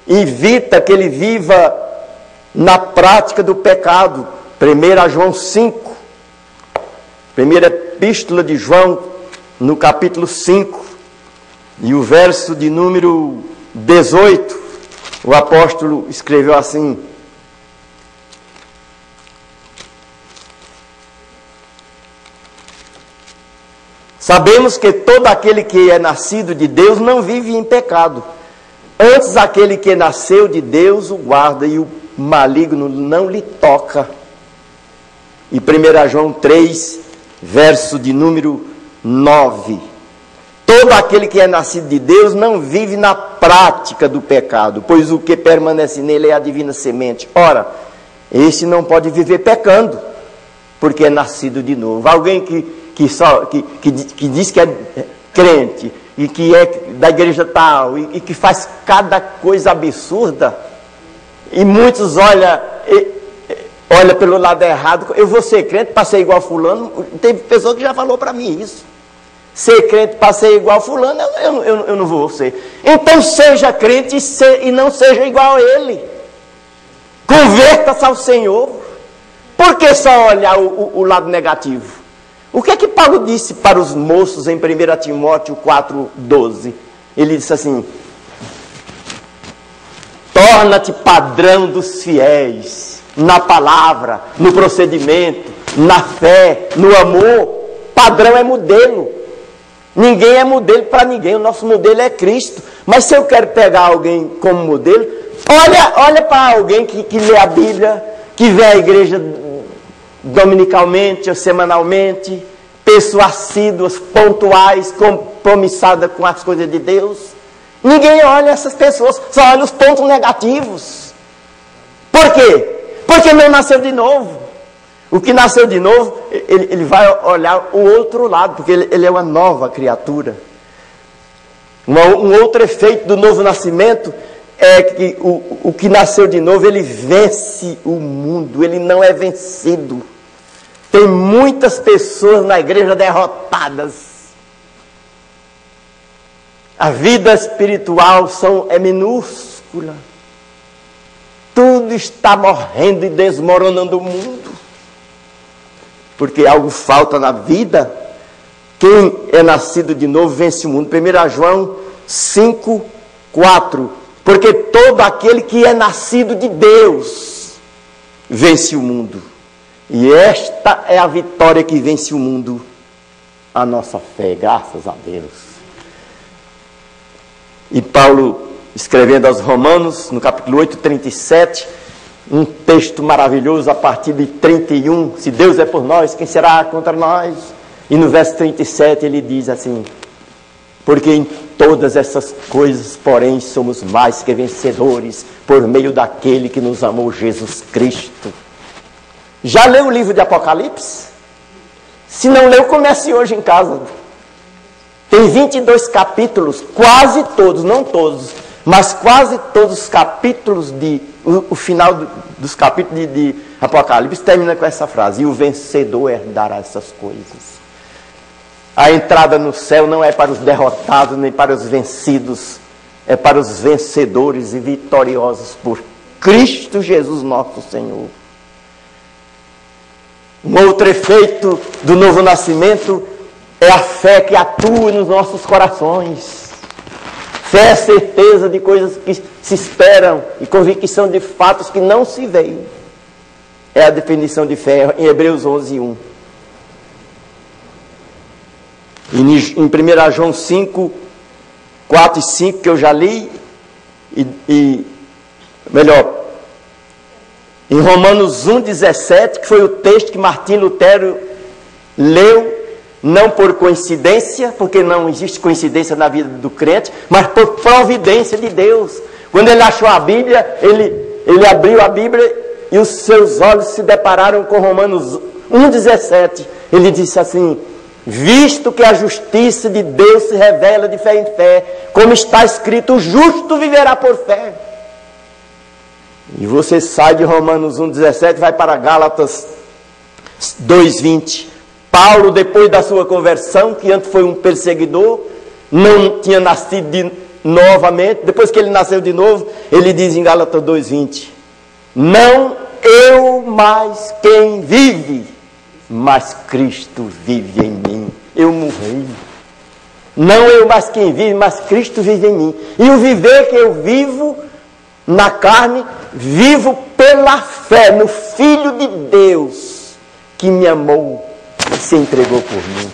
evita que ele viva na prática do pecado. 1 João 5, primeira epístola de João, no capítulo 5, e o verso de número 18, o apóstolo escreveu assim: sabemos que todo aquele que é nascido de Deus não vive em pecado. Antes, aquele que nasceu de Deus o guarda, e o maligno não lhe toca. E 1 João 3, verso de número 9. Todo aquele que é nascido de Deus não vive na prática do pecado, pois o que permanece nele é a divina semente. Ora, esse não pode viver pecando, porque é nascido de novo. Alguém que diz que é crente e que é da igreja tal e que faz cada coisa absurda, e muitos olham pelo lado errado. Eu vou ser crente para ser igual fulano. Tem pessoa que já falou para mim isso: ser crente para ser igual fulano, eu não vou ser. Então seja crente e não seja igual a ele. Converta-se ao Senhor. Por que só olhar o lado negativo? O que é que Paulo disse para os moços em 1 Timóteo 4,12? Ele disse assim: torna-te padrão dos fiéis, na palavra, no procedimento, na fé, no amor. Padrão é modelo. Ninguém é modelo para ninguém, o nosso modelo é Cristo. Mas se eu quero pegar alguém como modelo, olha para alguém que lê a Bíblia, que vem à igreja dominicalmente ou semanalmente, pessoas assíduas, pontuais, compromissadas com as coisas de Deus. Ninguém olha essas pessoas, só olha os pontos negativos. Por quê? Porque não nasceu de novo. O que nasceu de novo, ele vai olhar o outro lado, porque ele é uma nova criatura. Um outro efeito do novo nascimento é que o que nasceu de novo, ele vence o mundo, ele não é vencido. Tem muitas pessoas na igreja derrotadas. A vida espiritual é minúscula. Tudo está morrendo e desmoronando o mundo. Porque algo falta na vida. Quem é nascido de novo vence o mundo. 1 João 5:4. Porque todo aquele que é nascido de Deus vence o mundo. E esta é a vitória que vence o mundo, a nossa fé, graças a Deus. E Paulo, escrevendo aos Romanos, no capítulo 8, 37, um texto maravilhoso a partir de 31, se Deus é por nós, quem será contra nós? E no verso 37 ele diz assim: porque em todas essas coisas, porém, somos mais que vencedores, por meio daquele que nos amou, Jesus Cristo. Já leu o livro de Apocalipse? Se não leu, comece hoje em casa. Tem 22 capítulos, quase todos, não todos, mas quase todos os capítulos o final dos capítulos de Apocalipse termina com essa frase: e o vencedor herdará essas coisas. A entrada no céu não é para os derrotados, nem para os vencidos, é para os vencedores e vitoriosos por Cristo Jesus nosso Senhor. Um outro efeito do novo nascimento é a fé que atua nos nossos corações. Fé é certeza de coisas que se esperam e convicção de fatos que não se veem. É a definição de fé em Hebreus 11:1. E em 1 João 5, 4 e 5, que eu já li, em Romanos 1,17, que foi o texto que Martim Lutero leu, não por coincidência, porque não existe coincidência na vida do crente, mas por providência de Deus. Quando ele achou a Bíblia, ele abriu a Bíblia e os seus olhos se depararam com Romanos 1,17. Ele disse assim: visto que a justiça de Deus se revela de fé em fé, como está escrito, o justo viverá por fé. E você sai de Romanos 1,17 e vai para Gálatas 2,20. Paulo, depois da sua conversão, que antes foi um perseguidor, não tinha nascido novamente, depois que ele nasceu de novo, ele diz em Gálatas 2,20: não eu mais quem vive, mas Cristo vive em mim. Eu morri. Não eu mais quem vive, mas Cristo vive em mim. E o viver que eu vivo na carne, vivo pela fé no Filho de Deus, que me amou e se entregou por mim.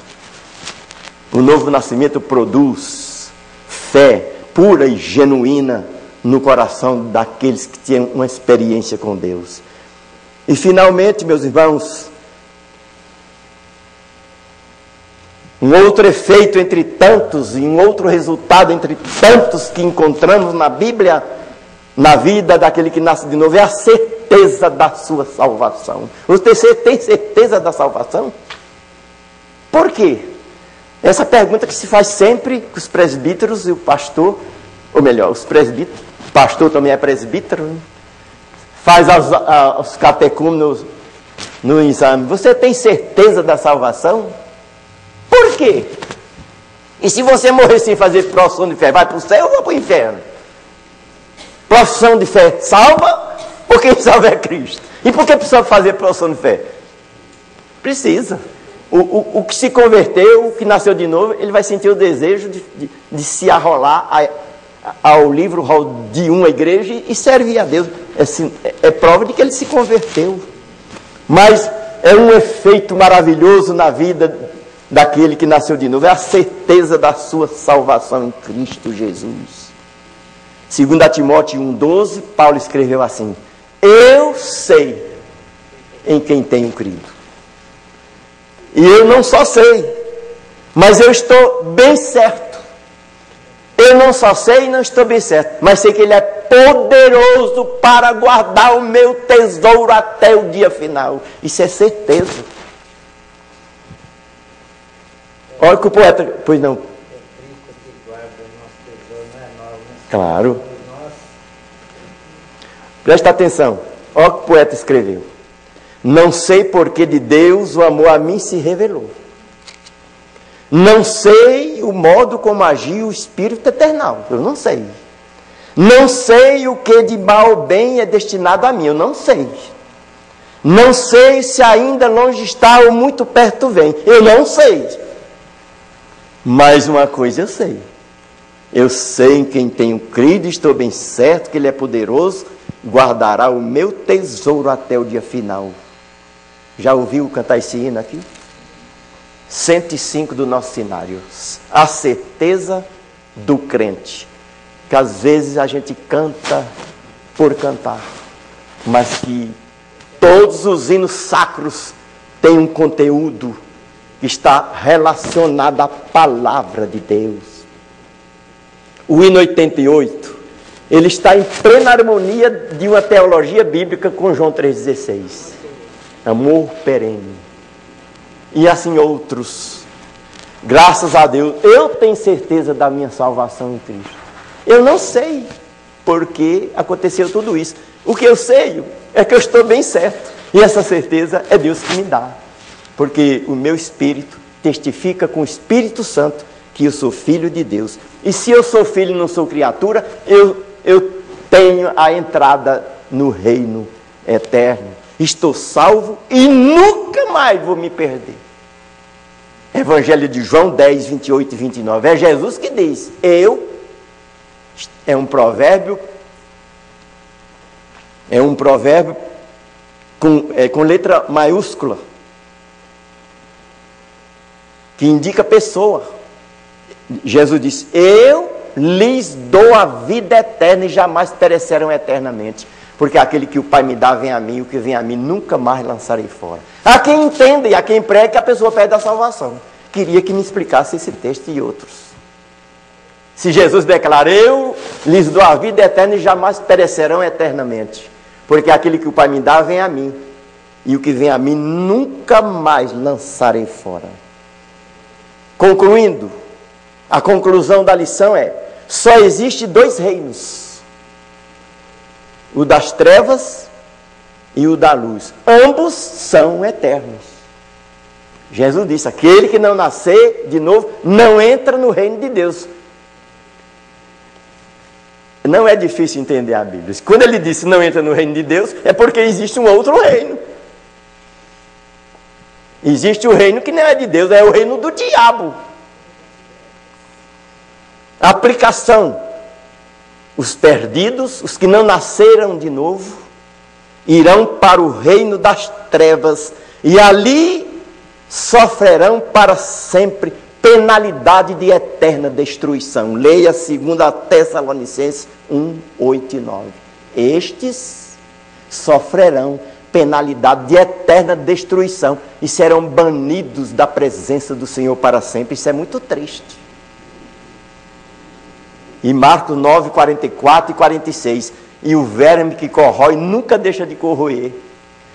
O novo nascimento produz fé pura e genuína no coração daqueles que têm uma experiência com Deus. E finalmente, meus irmãos, um outro efeito entre tantos e um outro resultado entre tantos que encontramos na Bíblia, na vida daquele que nasce de novo, é a certeza da sua salvação. Você tem certeza da salvação? Por quê? Essa pergunta que se faz sempre com os presbíteros e o pastor, ou melhor, os presbíteros, o pastor também é presbítero, né? Faz aos catecúmenos no exame: você tem certeza da salvação? Por quê? E se você morrer sem fazer profissão de fé, vai para o céu ou vai para o inferno? Profissão de fé salva, porque quem salva é Cristo. E por que precisa fazer profissão de fé? Precisa. O que se converteu, o que nasceu de novo, ele vai sentir o desejo de se arrolar ao livro hall de uma igreja e servir a Deus. É prova de que ele se converteu. Mas é um efeito maravilhoso na vida daquele que nasceu de novo. É a certeza da sua salvação em Cristo Jesus. 2 Timóteo 1,12, Paulo escreveu assim: eu sei em quem tenho crido. E eu não só sei, mas eu estou bem certo. Eu não só sei e não estou bem certo, mas sei que Ele é poderoso para guardar o meu tesouro até o dia final. Isso é certeza. Olha que o poeta... Pois não. É Cristo que guarda o nosso tesouro, não é nós, né? Claro. Nós. Presta atenção. Olha o que o poeta escreveu. Não sei porque de Deus o amor a mim se revelou. Não sei o modo como agiu o Espírito Eternal. Eu não sei. Não sei o que de mal ou bem é destinado a mim. Eu não sei. Não sei se ainda longe está ou muito perto vem. Eu não sei. Mas uma coisa eu sei. Eu sei em quem tenho crido e estou bem certo que Ele é poderoso, guardará o meu tesouro até o dia final. Já ouviu cantar esse hino aqui? 105 do nosso cenário. A certeza do crente. Que às vezes a gente canta por cantar, mas que todos os hinos sacros têm um conteúdo que está relacionado à palavra de Deus. O hino 88, ele está em plena harmonia de uma teologia bíblica com João 3,16. Amor perene. E assim outros. Graças a Deus, eu tenho certeza da minha salvação em Cristo. Eu não sei porque aconteceu tudo isso. O que eu sei é que eu estou bem certo. E essa certeza é Deus que me dá. Porque o meu espírito testifica com o Espírito Santo que eu sou filho de Deus. E se eu sou filho e não sou criatura, eu tenho a entrada no reino eterno. Estou salvo e nunca mais vou me perder. Evangelho de João 10, 28 e 29. É Jesus que diz, é um provérbio com letra maiúscula, que indica pessoa. Jesus disse, eu lhes dou a vida eterna e jamais perecerão eternamente. Porque aquele que o Pai me dá vem a mim, e o que vem a mim nunca mais lançarei fora. Há quem entenda e há quem pregue que a pessoa perde a salvação. Queria que me explicasse esse texto e outros. Se Jesus declara, eu lhes dou a vida eterna e jamais perecerão eternamente. Porque aquele que o Pai me dá vem a mim, e o que vem a mim nunca mais lançarei fora. Concluindo, a conclusão da lição é, só existe dois reinos. O das trevas e o da luz. Ambos são eternos. Jesus disse, aquele que não nascer de novo, não entra no reino de Deus. Não é difícil entender a Bíblia. Quando ele disse não entra no reino de Deus, é porque existe um outro reino. Existe o reino que não é de Deus, é o reino do diabo. A aplicação. Os perdidos, os que não nasceram de novo, irão para o reino das trevas e ali sofrerão para sempre penalidade de eterna destruição. Leia 2 Tessalonicenses 1, 8 e 9. Estes sofrerão penalidade de eterna destruição e serão banidos da presença do Senhor para sempre. Isso é muito triste. E Marcos 9, 44 e 46. E o verme que corrói nunca deixa de corroer.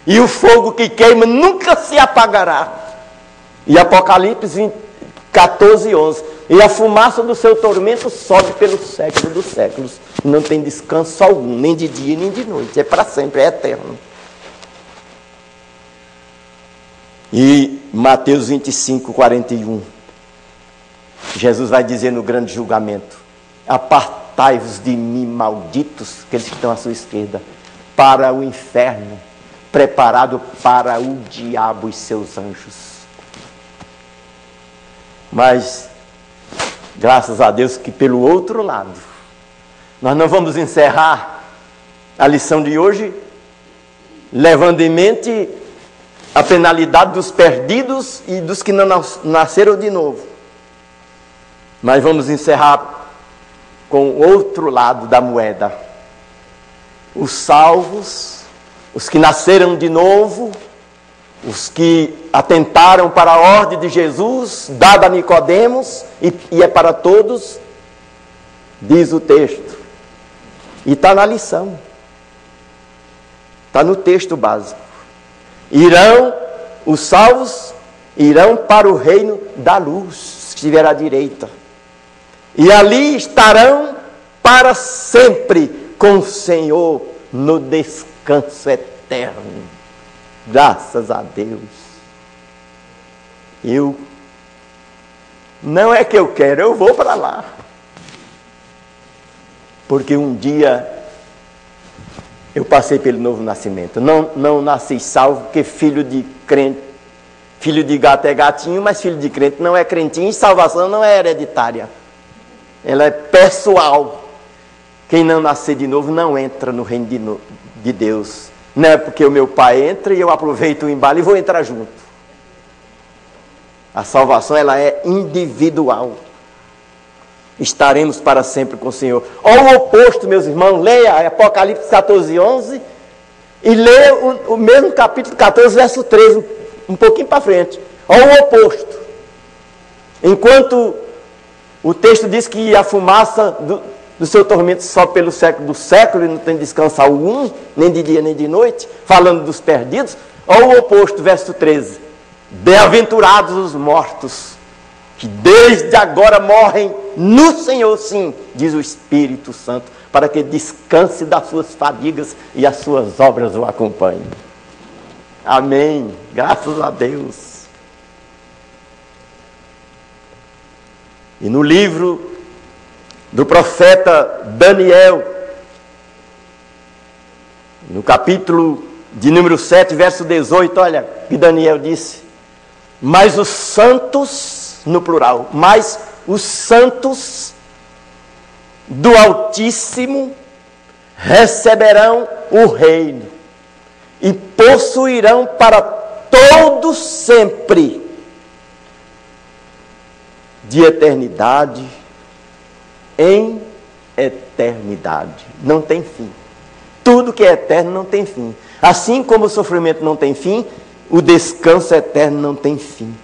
E o fogo que queima nunca se apagará. E Apocalipse 14, 11. E a fumaça do seu tormento sobe pelo século dos séculos. Não tem descanso algum, nem de dia nem de noite. É para sempre, é eterno. E Mateus 25, 41. Jesus vai dizer no grande julgamento: apartai-vos de mim, malditos, aqueles que estão à sua esquerda, para o inferno, preparado para o diabo e seus anjos. Mas, graças a Deus que pelo outro lado, nós não vamos encerrar a lição de hoje levando em mente a penalidade dos perdidos e dos que não nasceram de novo. Mas vamos encerrar com o outro lado da moeda. Os salvos, os que nasceram de novo, os que atentaram para a ordem de Jesus, dada a Nicodemos, e é para todos, diz o texto. E está na lição. Está no texto básico. Os salvos irão para o reino da luz, se estiver à direita. E ali estarão para sempre com o Senhor no descanso eterno. Graças a Deus. Não é que eu quero, eu vou para lá. Porque um dia eu passei pelo novo nascimento. Não nasci salvo, porque filho de crente, filho de gato é gatinho, mas filho de crente não é crentinho, e salvação não é hereditária. Ela é pessoal. Quem não nascer de novo não entra no reino de Deus. Não é porque o meu pai entra e eu aproveito o embalo e vou entrar junto. A salvação, ela é individual. Estaremos para sempre com o Senhor. Ou o oposto, meus irmãos, leia Apocalipse 14:11 e leia o mesmo capítulo 14, verso 13, um pouquinho para frente. Ou o oposto. Enquanto o texto diz que a fumaça do seu tormento sobe pelo século do século e não tem descanso algum, nem de dia nem de noite, falando dos perdidos. Ou o oposto, verso 13. Bem-aventurados os mortos, que desde agora morrem no Senhor, sim, diz o Espírito Santo, para que descanse das suas fadigas e as suas obras o acompanhem. Amém. Graças a Deus. E no livro do profeta Daniel, no capítulo de número 7, verso 18, olha que Daniel disse: mas os santos, no plural, mas os santos do Altíssimo receberão o reino e possuirão para todo sempre, de eternidade em eternidade. Não tem fim. Tudo que é eterno não tem fim. Assim como o sofrimento não tem fim, o descanso eterno não tem fim.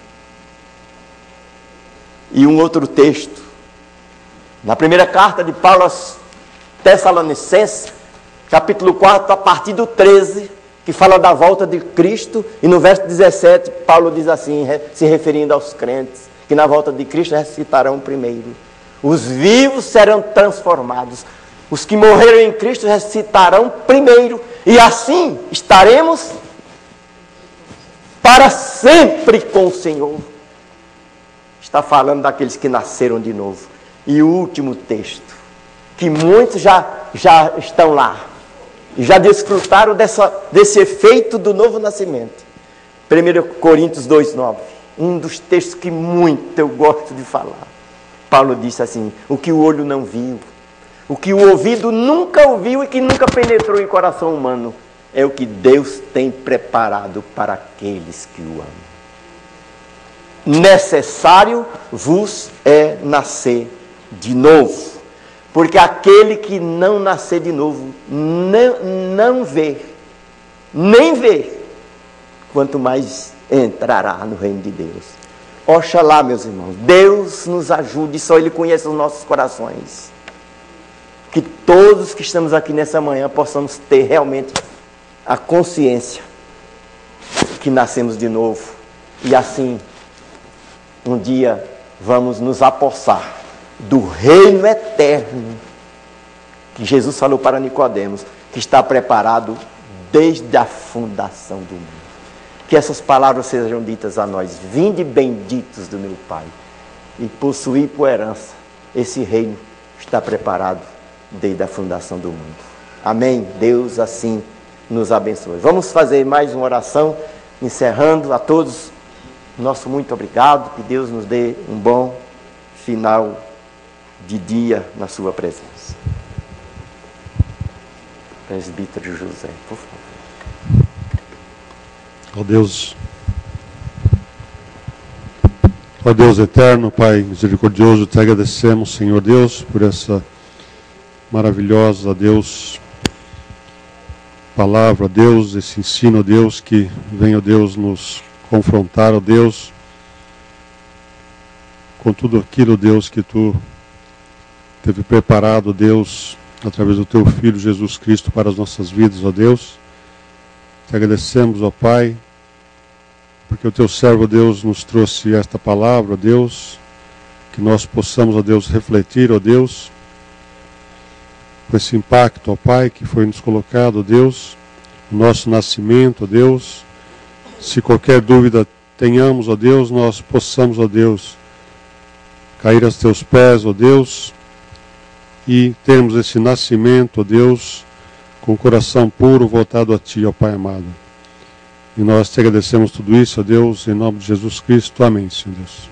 E um outro texto, na primeira carta de Paulo aos Tessalonicenses, capítulo 4, a partir do 13, que fala da volta de Cristo, e no verso 17, Paulo diz assim, se referindo aos crentes, que na volta de Cristo ressuscitarão primeiro. Os vivos serão transformados. Os que morreram em Cristo ressuscitarão primeiro. E assim estaremos para sempre com o Senhor. Está falando daqueles que nasceram de novo. E o último texto, que muitos já estão lá, e já desfrutaram desse efeito do novo nascimento. 1 Coríntios 2:9, um dos textos que muito eu gosto de falar. Paulo disse assim: o que o olho não viu, o que o ouvido nunca ouviu e que nunca penetrou em coração humano, é o que Deus tem preparado para aqueles que o amam. Necessário vos é nascer de novo, porque aquele que não nascer de novo não vê, nem vê, quanto mais entrará no reino de Deus. Oxalá, meus irmãos, Deus nos ajude, só Ele conhece os nossos corações. Que todos que estamos aqui nessa manhã possamos ter realmente a consciência que nascemos de novo. E assim, um dia vamos nos apossar do reino eterno que Jesus falou para Nicodemos, que está preparado desde a fundação do mundo. Que essas palavras sejam ditas a nós: vinde benditos do meu Pai, e possuí por herança esse reino que está preparado desde a fundação do mundo. Amém? Deus assim nos abençoe. Vamos fazer mais uma oração, encerrando. A todos Nosso muito obrigado, que Deus nos dê um bom final de dia na sua presença. Presbítero José, por favor. Ó Deus eterno, Pai misericordioso, te agradecemos, Senhor Deus, por essa maravilhosa, Deus, palavra, Deus, esse ensino, Deus, que vem, ó Deus, nos confrontar, ó Deus, com tudo aquilo, Deus, que tu teve preparado, Deus, através do teu Filho Jesus Cristo para as nossas vidas, ó Deus. Te agradecemos, ó Pai, porque o teu servo, Deus, nos trouxe esta palavra, ó Deus, que nós possamos, ó Deus, refletir, ó Deus, com esse impacto, ó Pai, que foi nos colocado, ó Deus, no nosso nascimento, ó Deus. Se qualquer dúvida tenhamos, ó Deus, nós possamos, ó Deus, cair aos teus pés, ó Deus, e termos esse nascimento, ó Deus, com o coração puro voltado a Ti, ó Pai amado. E nós te agradecemos tudo isso, ó Deus, em nome de Jesus Cristo. Amém, Senhor Deus.